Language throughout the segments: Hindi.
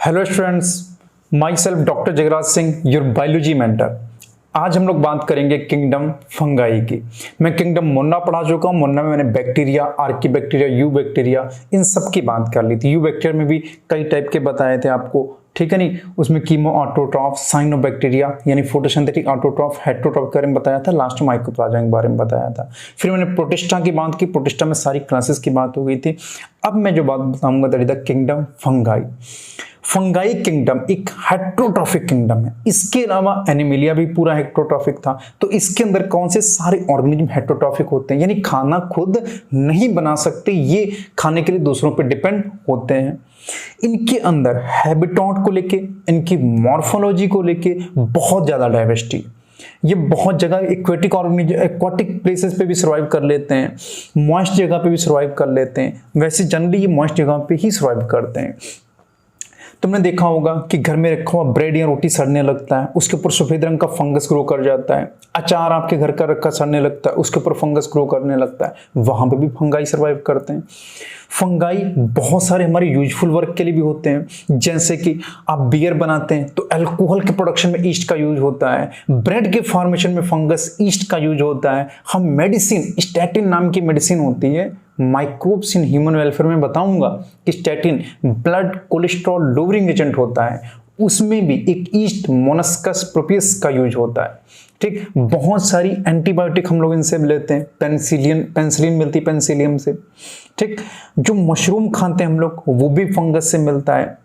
Hello students, my self doctor Jagraj Singh, your biology mentor. आज हम लोग बात करेंगे किंगडम फंगाई की। मैं किंगडम मोना पढ़ा चुका हूँ। मोना में मैंने bacteria, archaebacteria, eubacteria, इन सब की बात कर ली थी। यू बैक्टीरिया में भी कई टाइप के बताए थे आपको, ठीक है नहीं। उसमें कीमो ऑटोट्रॉफ, साइनोबैक्टीरिया यानी फोटोसिंथेटिक ऑटोट्रॉफ, हेटेरोट्रॉफ के बारे में बताया था। लास्ट में माइकोप्लाज्मा के बारे में बताया था। फिर मैंने प्रोटिस्टा की बात की। प्रोटिस्टा में सारी क्लासेस की बात हो गई थी। अब मैं जो बात बताऊंगा that is the kingdom fungi. Fungi kingdom एक हेटेरोट्रॉफिक किंगडम है। इसके अलावा एनिमिलिया भी पूरा हेटेरोट्रॉफिक था। तो इसके अंदर कौन से सारे ऑर्गेनिज्म हेटेरोट्रॉफिक होते हैं, यानी खाना खुद नहीं बना सकते, ये खाने के लिए दूसरों पर डिपेंड होते हैं। इनके अंदर हैबिटेट को लेके, इनकी मॉर्फोलॉजी को लेके बहुत ज्यादा डाइवर्सिटी। ये बहुत जगह एक्वेटिक ऑर्गेनिज्म, एक्वाटिक प्लेसेस पे भी सर्वाइव कर लेते हैं, मॉइस्ट जगह पे भी सर्वाइव कर लेते हैं। वैसे जनरली ये मॉइस्ट जगह पे ही सर्वाइव करते हैं। तुमने देखा होगा कि घर में रखा हुआ ब्रेड या रोटी सड़ने लगता है, उसके ऊपर सफेद रंग का फंगस ग्रो कर जाता है। अचार आपके घर का रखा सड़ने लगता है, उसके ऊपर फंगस ग्रो करने लगता है। वहां पे भी फंगाई सर्वाइव करते हैं। फंगाई बहुत सारे हमारे यूजफुल वर्क के लिए भी होते हैं। जैसे कि आप बियर बनाते हैं तो अल्कोहल के प्रोडक्शन में ईस्ट का यूज होता है। ब्रेड के फॉर्मेशन में फंगस ईस्ट का यूज होता है। हम मेडिसिन, स्टैटिन नाम की मेडिसिन होती है, माइक्रोब्स इन ह्यूमन वेलफेयर में बताऊंगा कि statin blood cholesterol lowering agent होता है। उसमें भी एक ईस्ट मोलस्कस प्रोपियस का यूज होता है। ठीक, बहुत सारी एंटीबायोटिक हम लोग इनसे लेते हैं। पेनिसिलिन मिलती है पेनिसिलियम से। ठीक, जो मशरूम खाते हैं हम लोग वो भी फंगस से मिलता है।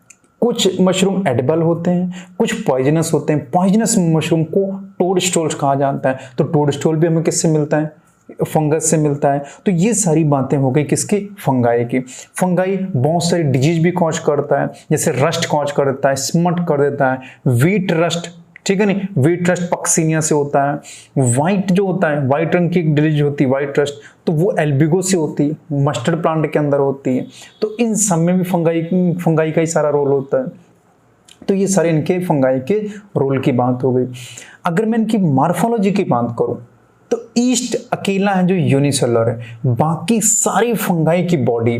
कुछ मशरूम एडिबल होते हैं, कुछ पॉइजनस होते हैं। पॉइजनस मशरूम को टोडस्टोल कहा जाता है। तो टोडस्टोल भी हमें किससे मिलता है? फंगस से मिलता है। तो ये सारी बातें हो गई किसकी? फंगाई की। फंगाई बहुत सारी डिजीज भी कॉज करता है, जैसे रस्ट कॉज कर देता है, स्मट कर देता है, व्हीट रस्ट, ठीक है नहीं, व्हीट रस्ट पक्सीनिया से होता है। व्हाइट जो होता है, व्हाइट रंग की एक डिजीज होती है व्हाइट रस्ट, तो वो एल्बिगो से होती है, मस्टर्ड प्लांट के अंदर होती है। तो इन सब में भी फंगाई का ही सारा रोल होता है। तो ये सारे इनके फंगाई के रोल की बात हो गई। अगर मैं इनकी मॉर्फोलॉजी की बात करूं तो ईस्ट अकेला है जो यूनिसेलुलर है। बाकी सारी फंगाई की बॉडी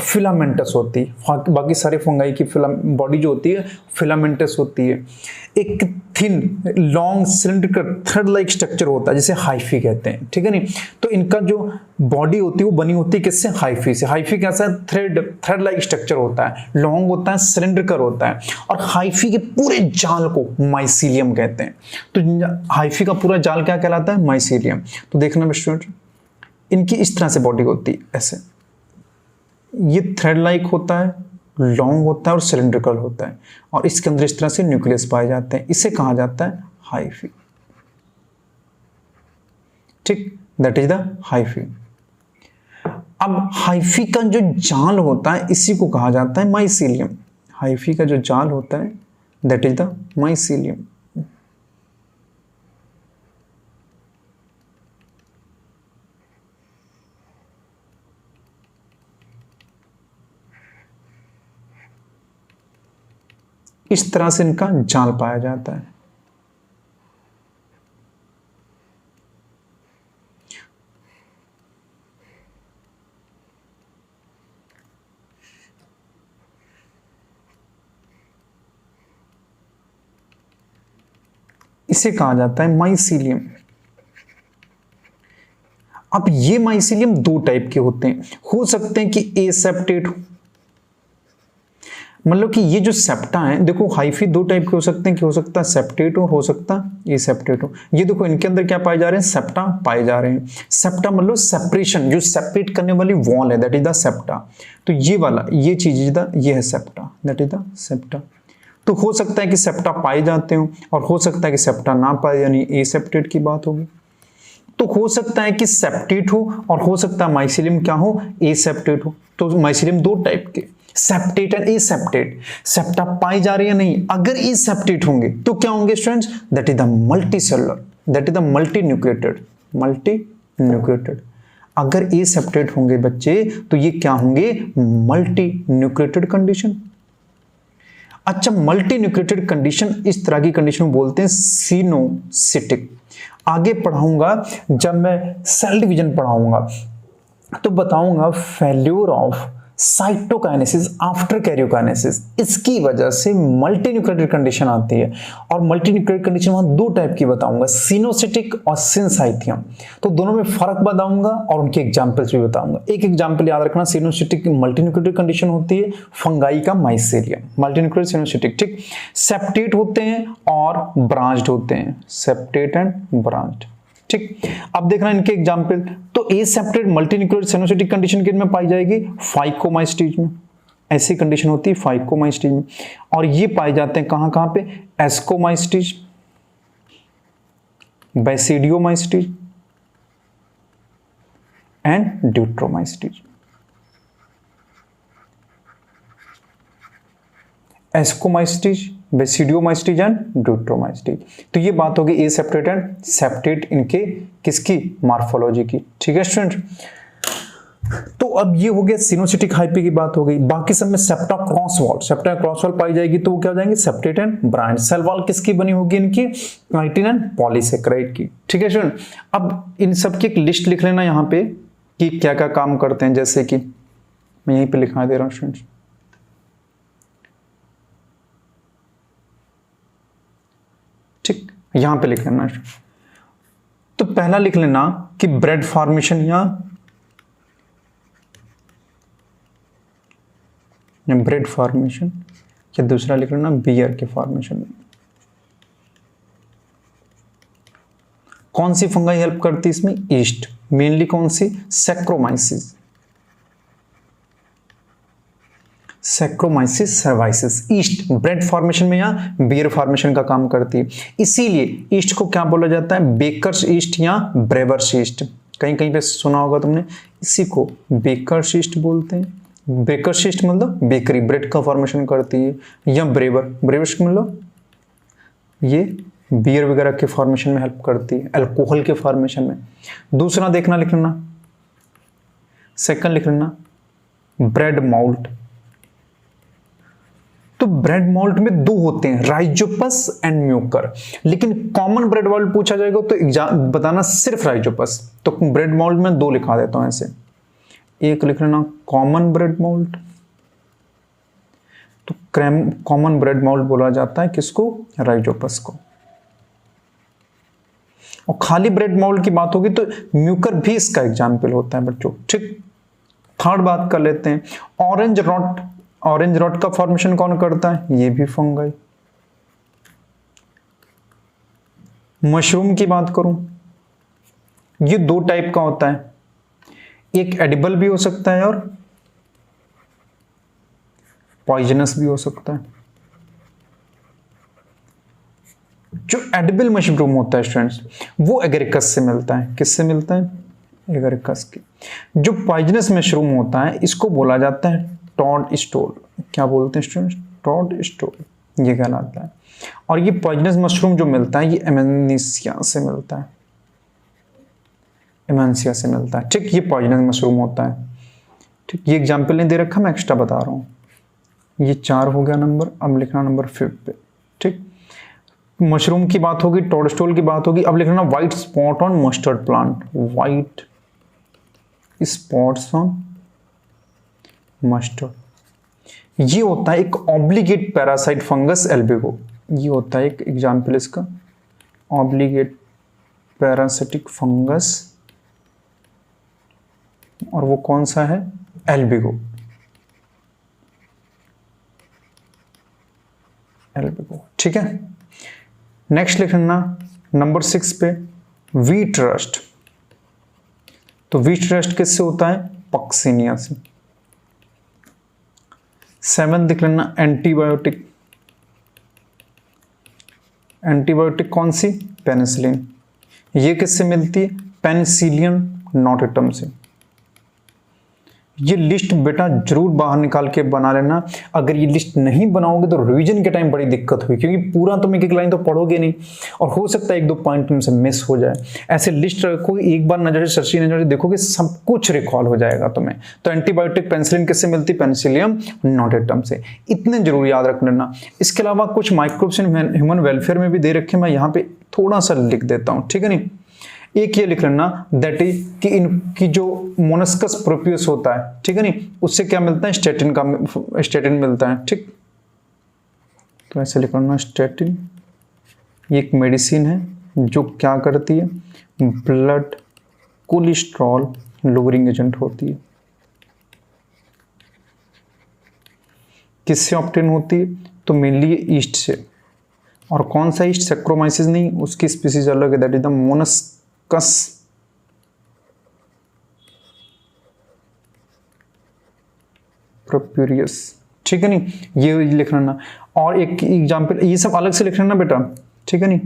फिलामेंटस होती है। बाकी सारे फंगाई की बॉडी जो होती है फिलामेंटस होती है। एक thin long cylindrical thread like structure होता है जिसे हाइफी कहते हैं, ठीक है नहीं। तो इनका जो बॉडी होती है वो बनी होती है किससे? हाइफी से। हाइफी कैसा है? थ्रेड लाइक स्ट्रक्चर होता है, लॉन्ग होता है, सिलिंड्रिकल होता है। और हाइफी के पूरे जाल को माइसीलियम कहते हैं। तो हाइफी का पूरा जाल क्या कहलाता है? माइसीलियम। तो देखना स्टूडेंट, इनकी इस तरह से बॉडी होती है, ऐसे। ये थ्रेड लाइक होता है, लॉन्ग होता है और सिलिंड्रिकल होता है। और इसके अंदर इस तरह से न्यूक्लियस पाए जाते हैं। इसे कहा जाता है हाइफी। ठीक, दैट इज द हाइफी। अब हाइफी का जो जाल होता है इसी को कहा जाता है माइसीलियम। हाइफी का जो जाल होता है दैट इज द माइसीलियम। इस तरह से इनका जाल पाया जाता है। इसे कहा जाता है माइसीलियम। अब ये माइसीलियम दो टाइप के होते हैं। हो सकते हैं कि एसेप्टेट हो, मतलब कि ये जो सेप्टा है, देखो हाइफी दो टाइप के हो सकते हैं कि हो सकता है सेप्टेट हो सकता है एसेप्टेट हो। ये देखो इनके अंदर क्या पाए जा रहे हैं? सेप्टा पाए जा रहे हैं। सेप्टा मतलब सेपरेशन, जो सेपरेट करने वाली वॉल है दैट इज द सेप्टा। तो ये वाला, ये चीज ये है septa, that is the septa. तो हो सकता है कि सेप्टा पाए जाते हो और हो सकता है कि सेप्टा ना पाए, यानी एसेप्टेट की बात होगी। तो हो सकता है कि सेप्टेट हो और हो सकता है माइसीलियम क्या हो? एसेप्टेट हो। तो माइसीलियम दो टाइप के, सेप्टेट एंड एसेप्टेट। सेप्टा पाई जा रही है नहीं, अगर एसेप्टेट होंगे तो क्या होंगे students? That is the multicellular, that is the multinucleated. अगर एसेप्टेट होंगे बच्चे तो ये क्या होंगे? Multinucleated condition. अच्छा, मल्टीन्यूक्लिएटेड कंडीशन, इस तरह की कंडीशन को बोलते हैं सिनोसिटिक। आगे पढ़ाऊंगा जब मैं सेल डिवीजन पढ़ाऊंगा तो बताऊंगा failure of cytokinesis after karyokinesis, इसकी वजह से मल्टीन्यूक्लियोटाइड कंडीशन आती है। और मल्टीन्यूक्लियोटाइड कंडीशन वहां दो टाइप की बताऊंगा, सिनोसिटिक और सिनसाइथियम। तो दोनों में फर्क बताऊंगा और उनके एग्जांपल्स भी बताऊंगा। एक एग्जांपल याद रखना, सिनोसिटिक मल्टीन्यूक्लियोटाइड कंडीशन होती है फंगाई का माइसेरियम, मल्टीन्यूक्लियोटाइड सिनोसिटिक, ठीक। सेप्टेट होते हैं और ब्रांच्ड होते हैं, सेप्टेट एंड ब्रांच्ड, ठीक। अब देखना इनके एग्जांपल, तो एसेप्टेट मल्टीन्यूक्लियोटाइड सिनोसिटिक कंडीशन किन में पाई जाएगी, फाइकोमाइस्टीज में, ऐसी कंडीशन होती है फाइकोमाइस्टीज में। और ये पाए जाते हैं कहां कहां पे, एस्कोमाइस्टीज, बेसिडियोमाइस्टीज एंड ड्यूट्रोमाइस्टीज। एस्कोमाइस्टीज, बेसिडियोमाइस्टीज एंड ड्यूट्रोमाइस्टीज। तो ये बात होगी एसेप्टेट एंड सेप्टेट इनके किसकी, मॉर्फोलॉजी की, ठीक है स्टूडेंट। तो अब ये हो गया सिनोसिटिक हाइपी की बात हो गई। बाकी सब में septa cross wall, septa cross wall पाई जाएगी तो वो क्या हो जाएंगे, septate and branch. Cell wall किसकी बनी होगी, इनकी काइटिन एंड पॉलीसेकेराइड की, ठीक है स्टूडेंट। अब इन सब की एक लिस्ट लिख लेना यहाँ पे कि क्या क्या काम करते हैं, जैसे कि मैं यहीं पे लिखा दे रहा हूँ स्टूडेंट्स, ठीक, यहां पे लिख लेना। तो पहला लिख लेना कि ब्रेड फॉर्मेशन या ब्रेड फॉर्मेशन, या दूसरा लिख लेना बियर के फॉर्मेशन। कौन सी फंगाई हेल्प करती है इसमें, ईस्ट, मेनली कौन सी, Saccharomyces, Saccharomyces cerevisiae, yeast bread formation में या बियर फॉर्मेशन का काम करती है। इसीलिए ईस्ट को क्या बोला जाता है, बेकर्स ईस्ट या ब्रेवर्स ईस्ट, कहीं कहीं पे सुना होगा तुमने, इसी को बेकर्स ईस्ट बोलते हैं। बेकर्स ईस्ट मतलब बेकरी, ब्रेड का फॉर्मेशन करती है, या ब्रेवर्स मतलब ये बियर वगैरह के फॉर्मेशन में हेल्प करती है, अल्कोहल के फॉर्मेशन में। दूसरा देखना, लिख लेना, सेकंड लिख लेना ब्रेड माल्ट। तो ब्रेड माल्ट में दो होते हैं, राइजोपस एंड म्यूकर, लेकिन कॉमन ब्रेड माल्ट पूछा जाएगा तो बताना सिर्फ राइजोपस। तो ब्रेड माल्ट में दो लिखा देता हूं ऐसे, एक लिख लेना कॉमन ब्रेड माल्ट, तो कॉमन ब्रेड माल्ट बोला जाता है किसको, राइजोपस को। और खाली ब्रेड माल्ट की बात होगी तो म्यूकर भी इसका एग्जाम्पल होता है बच्चों, ठीक। थर्ड बात कर लेते हैं, ऑरेंज रॉट, ऑरेंज रॉट का फॉर्मेशन कौन करता है, ये भी फंगाई। मशरूम की बात करूं, ये दो टाइप का होता है, एक एडिबल भी हो सकता है और पॉइजनस भी हो सकता है। जो एडिबल मशरूम होता है स्टूडेंट्स, वो एगरिकस से मिलता है, किससे मिलता है, एगरिकस के। जो पॉइजनस मशरूम होता है इसको बोला जाता है टॉड स्टोल, क्या बोलते हैं स्टूडेंट्स, टॉड स्टोल, ये कहलाता है। और ये पॉइजनस मशरूम जो मिलता है ये एमेंसिया से मिलता है, एमेंसिया से मिलता है, ठीक। ये पॉइजनस मशरूम होता है, ठीक। ये एग्जाम्पल नहीं दे रखा, मैं एक्स्ट्रा बता रहा हूँ। ये 4 हो गया नंबर, अब लिखना नंबर 5 पे, ठीक। मशरूम की बात होगी, टोडस्टोल की बात होगी। अब लिखना white spot on mustard plant, white spots on mustard. ये होता है एक ऑब्लिगेट पैरासाइट फंगस एल्बिगो, ये होता है एक एग्जाम्पल इसका, ऑब्लिगेट पैरासिटिक फंगस, और वो कौन सा है, एल्बिगो, एल्बिगो, ठीक है। नेक्स्ट लिखना नंबर 6 पे व्हीट रस्ट। तो व्हीट रस्ट किससे होता है, पक्सिनिया से। 7 लिख लेना एंटीबायोटिक, एंटीबायोटिक कौन सी, पेनिसिलिन। ये किससे मिलती है, पेनिसिलियम नोटेटम से। ये लिस्ट बेटा जरूर बाहर निकाल के बना लेना, अगर ये लिस्ट नहीं बनाओगे तो रिवीजन के टाइम बड़ी दिक्कत हुई, क्योंकि पूरा तुम एक लाइन तो पढ़ोगे नहीं और हो सकता है 1-2 पॉइंट तुमसे मिस हो जाए। ऐसे लिस्ट रखो, एक बार नजर से सर्ची नजर से देखोगे सब कुछ रिकॉल हो जाएगा तुम्हें। तो एंटीबायोटिक पेनिसिलिन किससे मिलती, पेनिसिलियम नोटेटम से, इतने जरूर याद रख लेना। इसके अलावा कुछ माइक्रोब्स इन ह्यूमन वेलफेयर में भी दे रखे, मैं यहाँ पे थोड़ा सा लिख देता हूँ, ठीक है। नहीं, एक ये लिख लेना दैट इज कि इनकी जो मोनस्कस प्रोपियस होता है, ठीक है नहीं, उससे क्या मिलता है, स्टेटिन मिलता है, ठीक। तो ऐसे लिख लेना स्टेटिन, ये एक मेडिसिन है जो क्या करती है, ब्लड कोलेस्ट्रॉल लोअरिंग एजेंट होती है। किससे ऑब्टेन होती है, तो मेनली ये ईस्ट से। और कौन सा ईस्ट, सैक्रोमाइसिस नहीं, उसकी स्पीसीज अलग है, दैट इज द मोनस्कस प्रोप्यूरियस, ठीक है नहीं, ये लिख लेना। और एक एग्जाम्पल, ये सब अलग से लिख लेना बेटा, ठीक है नहीं,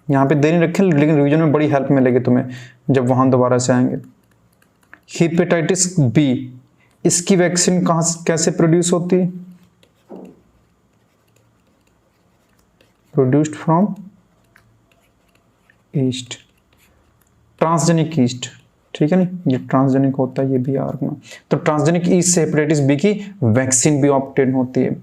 यहाँ पे दे नहीं रखे, लेकिन रिवीजन में बड़ी हेल्प मिलेगी तुम्हें जब वहां दोबारा से आएंगे। हेपेटाइटिस बी, इसकी वैक्सीन कहाँ कैसे प्रोड्यूस होती है, produced from east, transgenic east, ठीक है नहीं, ये ट्रांसजेनिक होता है, ये भी याद रखना। तो ट्रांसजेनिक ईस्ट से हेपेटाइटिस बी की वैक्सीन भी ऑब्टेन होती है,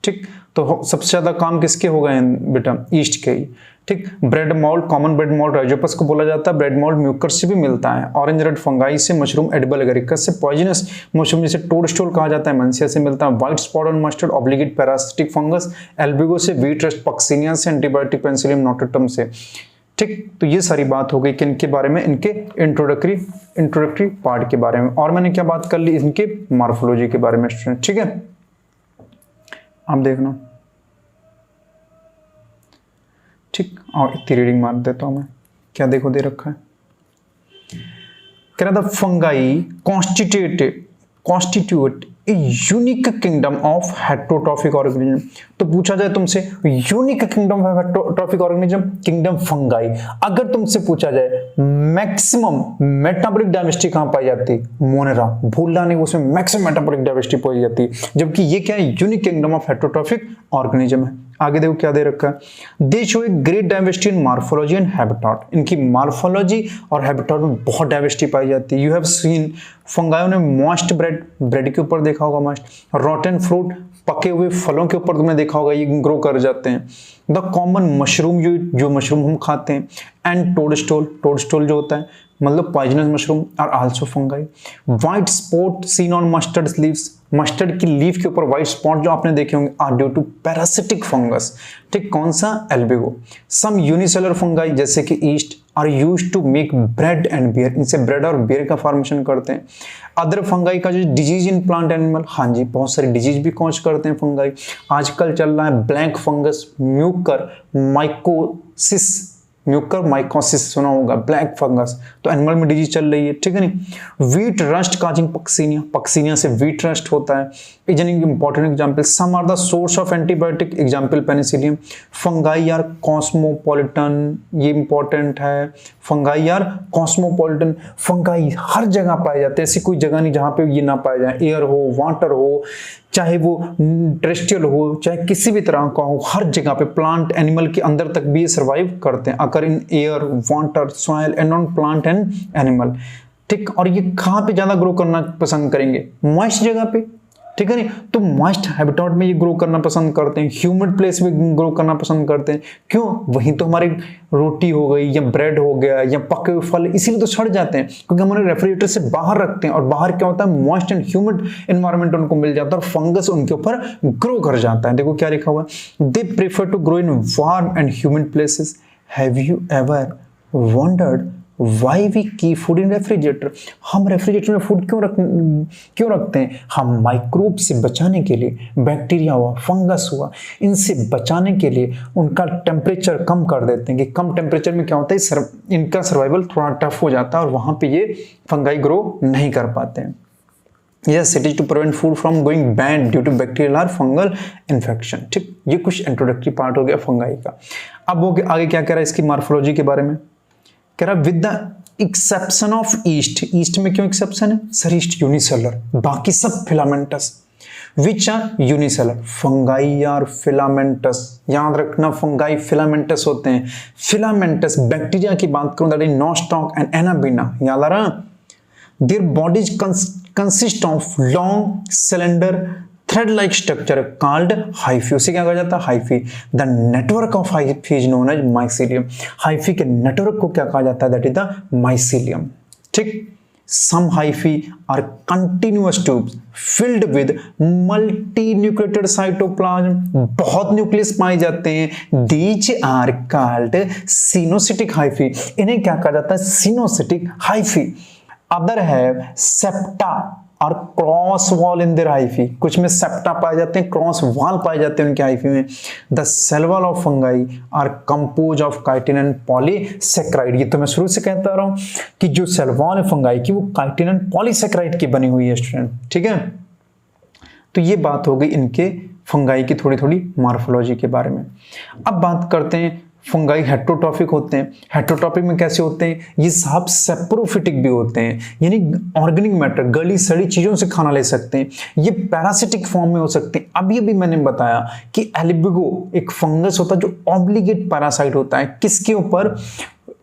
ठीक। तो सबसे ज्यादा काम किसके हो गए हैं बेटा, ईस्ट के ही, ठीक। Bread mould, common bread mould Rhizopus को बोला जाता है, ब्रेड मोल्ड म्यूकस से भी मिलता है, ऑरेंज रेड फंगाई से, मशरूम एडिबल एगरिकस से, पॉइजनस मशरूम जिसे टोडस्टोल कहा जाता है मंसिया से मिलता है, white spot on mustard obligate parasitic fungus Albugo से, व्हीट रस्ट पक्सिनिया से, एंटीबायोटिक पेनिसिलियम नोटाटम से, ठीक। तो ये सारी बात हो गई कि इनके बारे में, इनके इंट्रोडक्टरी पार्ट के बारे में। और मैंने क्या बात कर ली, इनके मॉर्फोलॉजी के बारे में स्टूडेंट, ठीक है। अब देखना, ठीक। और इतनी रीडिंग मार देता हूं मैं, क्या देखो दे रखा है, कह रहा था fungi constitute a unique kingdom of heterotrophic organism. तो पूछा जाए तुमसे unique kingdom of heterotrophic organism, kingdom fungi. अगर तुमसे पूछा जाए मैक्सिमम मेटाबॉलिक डाइवर्सिटी कहां पाई जाती है, मोनेरा, भूलना नहीं, उसमें मैक्सिमम मेटाबॉलिक डाइवर्सिटी पाई जाती है, जबकि ये क्या है, unique kingdom of heterotrophic organism है। आगे देखो क्या दे रखा है, दे show a great diversity in morphology and habitat. इनकी मॉर्फोलॉजी और हैबिटेट में बहुत डाइवर्सिटी पाई जाती है। यू हैव सीन फंगाइयों ने मॉइस्ट ब्रेड के ऊपर देखा होगा, मॉइस्ट रॉटन फ्रूट, पके हुए फलों के ऊपर तुमने देखा होगा, ये ग्रो कर जाते हैं। द कॉमन मशरूम, जो मशरूम हम खाते हैं, एंड टोडस्टोल जो होता है मतलब पॉइजनस मशरूम, और also fungi. White spot seen on mustard leaves, mustard की लीफ के ऊपर व्हाइट स्पॉट जो आपने देखे होंगे are due to parasitic fungus, ठीक। कौन सा, एल्बिगो। सम यूनिसेलर फंगाई जैसे कि yeast are used to make bread and beer, इनसे ब्रेड और बियर का फॉर्मेशन करते हैं। अदर फंगाई का जो डिजीज इन प्लांट एनिमल, हाँ जी, बहुत सारी डिजीज भी कॉज करते हैं फंगाई। आजकल चल रहा है ब्लैक फंगस, म्यूकर माइकोसिस सुना होगा, ब्लैक फंगस, तो एनिमल में डिजीज चल रही है, ठीक है नहीं। व्हीट रस्ट काजिंग पक्सिनिया से व्हीट रस्ट होता है। Important example, some are the source of antibiotic, example Penicillium. Fungi are cosmopolitan, ये इंपॉर्टेंट है, फंगाई आर कॉस्मोपॉलिटन, फंगाई हर जगह पाए जाते हैं, ऐसी कोई जगह नहीं जहां पे ये ना पाए जाए, एयर हो, वाटर हो, चाहे वो टेरेस्ट्रियल हो, चाहे किसी भी तरह का हो, हर जगह पे प्लांट एनिमल के अंदर तक भी ये सर्वाइव करते हैं, occur in air, water, soil and on plant and animal, ठीक। और ये कहाँ पे ज्यादा ग्रो करना पसंद करेंगे, मॉइस्ट जगह पे, ठीक है नहीं। तो मॉइस्ट हैबिटेट में ये ग्रो करना पसंद करते हैं, ह्यूमिड प्लेस में ग्रो करना पसंद करते हैं। क्यों, वहीं तो हमारी रोटी हो गई या ब्रेड हो गया या पके हुए फल, इसीलिए तो सड़ जाते हैं, क्योंकि हम उन्हें रेफ्रिजरेटर से बाहर रखते हैं, और बाहर क्या होता है, मॉइस्ट एंड ह्यूमिड एनवायरनमेंट उनको मिल जाता है और फंगस उनके ऊपर ग्रो कर जाता है। देखो क्या लिखा हुआ है, they prefer to grow in warm and humid places. Have you ever wondered why we keep food in refrigerator? हम रेफ्रिजरेटर में फूड क्यों रखते हैं? हम माइक्रोब से बचाने के लिए, बैक्टीरिया हुआ, फंगस हुआ, इनसे बचाने के लिए उनका टेम्परेचर कम कर देते हैं कि कम टेम्परेचर में क्या होता है, इनका सर्वाइवल थोड़ा टफ हो जाता है और वहां पे ये फंगाई ग्रो नहीं कर पाते हैं। Yes, it is to prevent food from going bad due to bacterial or fungal infection, ठीक। ये कुछ इंट्रोडक्टरी पार्ट हो गया फंगाई का। अब वो आगे क्या कह रहा है इसकी मॉर्फोलॉजी के बारे में, कह रहा with the exception of yeast. Yeast में क्यों एक्सेप्शन है, सर ईस्ट यूनिसेलर, बाकी सब filamentous. Which are unicellular, fungi are filamentous. याद रखना फंगाई फिलामेंटस होते हैं। फिलामेंटस बैक्टीरिया की बात करूं, that is Nostoc and Anabaena, याद आ रहा। Their bodies consist of long, cylinder, thread like structure called hyphae, उसे क्या कहा जाता है? Hyphae. The network of hyphae is known as mycelium, hyphae के नेटवर्क को क्या कहा जाता है? That is the mycelium. ठीक, some hyphae are continuous tubes filled with multinucleated cytoplasm, बहुत न्यूक्लियस पाए जाते हैं। These are called सिनोसिटिक hyphae, इन्हें क्या कहा जाता है? सिनोसिटिक hyphae। अदर है सेप्टा और cross wall in their hyphae, कुछ में सेप्टा पाए जाते हैं, क्रॉस वॉल पाए जाते हैं उनके हाइफी में। The cell wall of fungi are compose of chitin and polysaccharide, ये तो मैं शुरू से कहता रहा हूं कि जो सेल वॉल है फंगाई की वो काइटिन एंड पॉलीसेक्राइड की बनी हुई है स्टूडेंट। ठीक है, तो ये बात हो गई इनके फंगाई की थोड़ी थोड़ी मॉर्फोलॉजी के बारे में। अब बात करते हैं फंगाई हेट्रोट्रॉफिक होते हैं। हेट्रोट्रॉफिक में कैसे होते हैं? ये साहब सेप्रोफिटिक भी होते हैं, यानी ऑर्गेनिक मैटर गली सड़ी चीजों से खाना ले सकते हैं। ये पैरासिटिक फॉर्म में हो सकते हैं। अभी अभी मैंने बताया कि एल्बिगो एक फंगस होता है जो ऑब्लिगेट पैरासाइट होता है, किसके ऊपर?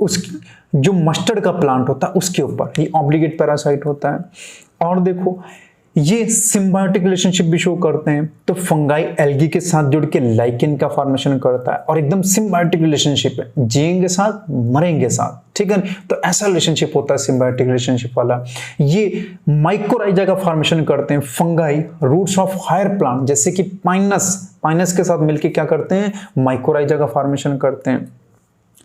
उस जो मस्टर्ड का प्लांट होता है उसके ऊपर ये ऑब्लिगेट पैरासाइट होता है। और देखो ये सिम्बायोटिक रिलेशनशिप भी शो करते हैं, तो फंगाई एल्गी के साथ जुड़ के लाइकेन का फॉर्मेशन करता है और एकदम सिम्बायोटिक रिलेशनशिप है, जिएंगे साथ मरेंगे साथ। ठीक है, तो ऐसा रिलेशनशिप होता है सिम्बायोटिक रिलेशनशिप वाला। ये माइकोराइजा का फॉर्मेशन करते हैं fungi roots of higher plant, जैसे कि पाइनस के साथ मिलकर क्या करते हैं? माइकोराइजा का फॉर्मेशन करते हैं।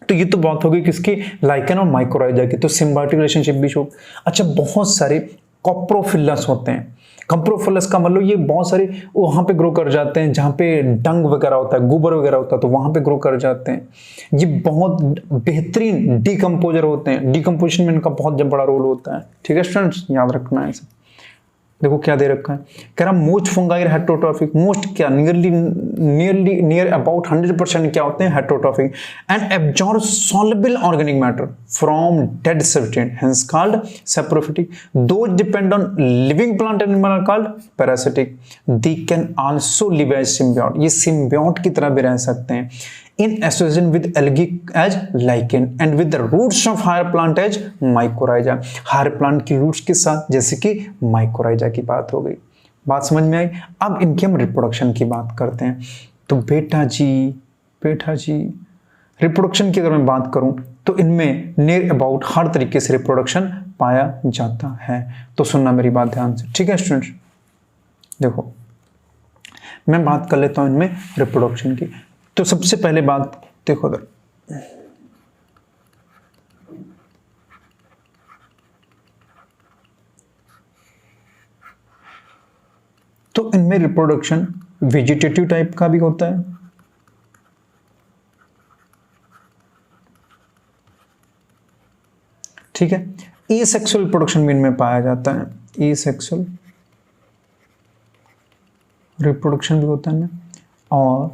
तो ये तो बात हो गई किसकी? लाइकेन और माइकोराइजा की, तो सिम्बायोटिक रिलेशनशिप भी शो। अच्छा, बहुत सारे कॉप्रोफिलस होते हैं। कॉप्रोफिलस का मतलब ये बहुत सारे वहां पे ग्रो कर जाते हैं जहां पे डंग वगैरह होता है, गोबर वगैरह होता है, तो वहां पे ग्रो कर जाते हैं। ये बहुत बेहतरीन डिकम्पोजर होते हैं, डिकम्पोजिशन में इनका बहुत बड़ा रोल होता है। ठीक है स्टूडेंट्स, याद रखना है इसे। देखो क्या दे रखा है, कह रहा मोस्ट फंगाई हेट्रोट्रॉफिक, मोस्ट क्या नियर अबाउट 100% क्या होते हैं? Heterotrophic and absorb soluble organic matter from dead substance, hence called saprophytic. Those depend on living plant and animal are called parasitic. They can also live as symbiont, ये सिम्बियोट की तरह भी रह सकते हैं in association with algae as lichen and with the roots of higher plant as mycorrhiza, higher plant की roots के साथ, जैसे कि mycorrhiza की बात हो गई। बात समझ में आई? अब इनकी हम रिप्रोडक्शन की बात करते हैं। तो बेटा जी रिप्रोडक्शन की अगर मैं बात करूं तो इनमें नियर अबाउट हर तरीके से रिप्रोडक्शन पाया जाता है। तो सुनना मेरी बात ध्यान से, ठीक है स्टूडेंट्स। देखो मैं बात कर लेता हूं इनमें रिप्रोडक्शन की। तो सबसे पहले बात देखो इधर, तो इनमें रिप्रोडक्शन वेजिटेटिव टाइप का भी होता है, ठीक है। एसेक्सुअल रिप्रोडक्शन भी इनमें पाया जाता है, एसेक्सुअल रिप्रोडक्शन भी होता है इनमें, और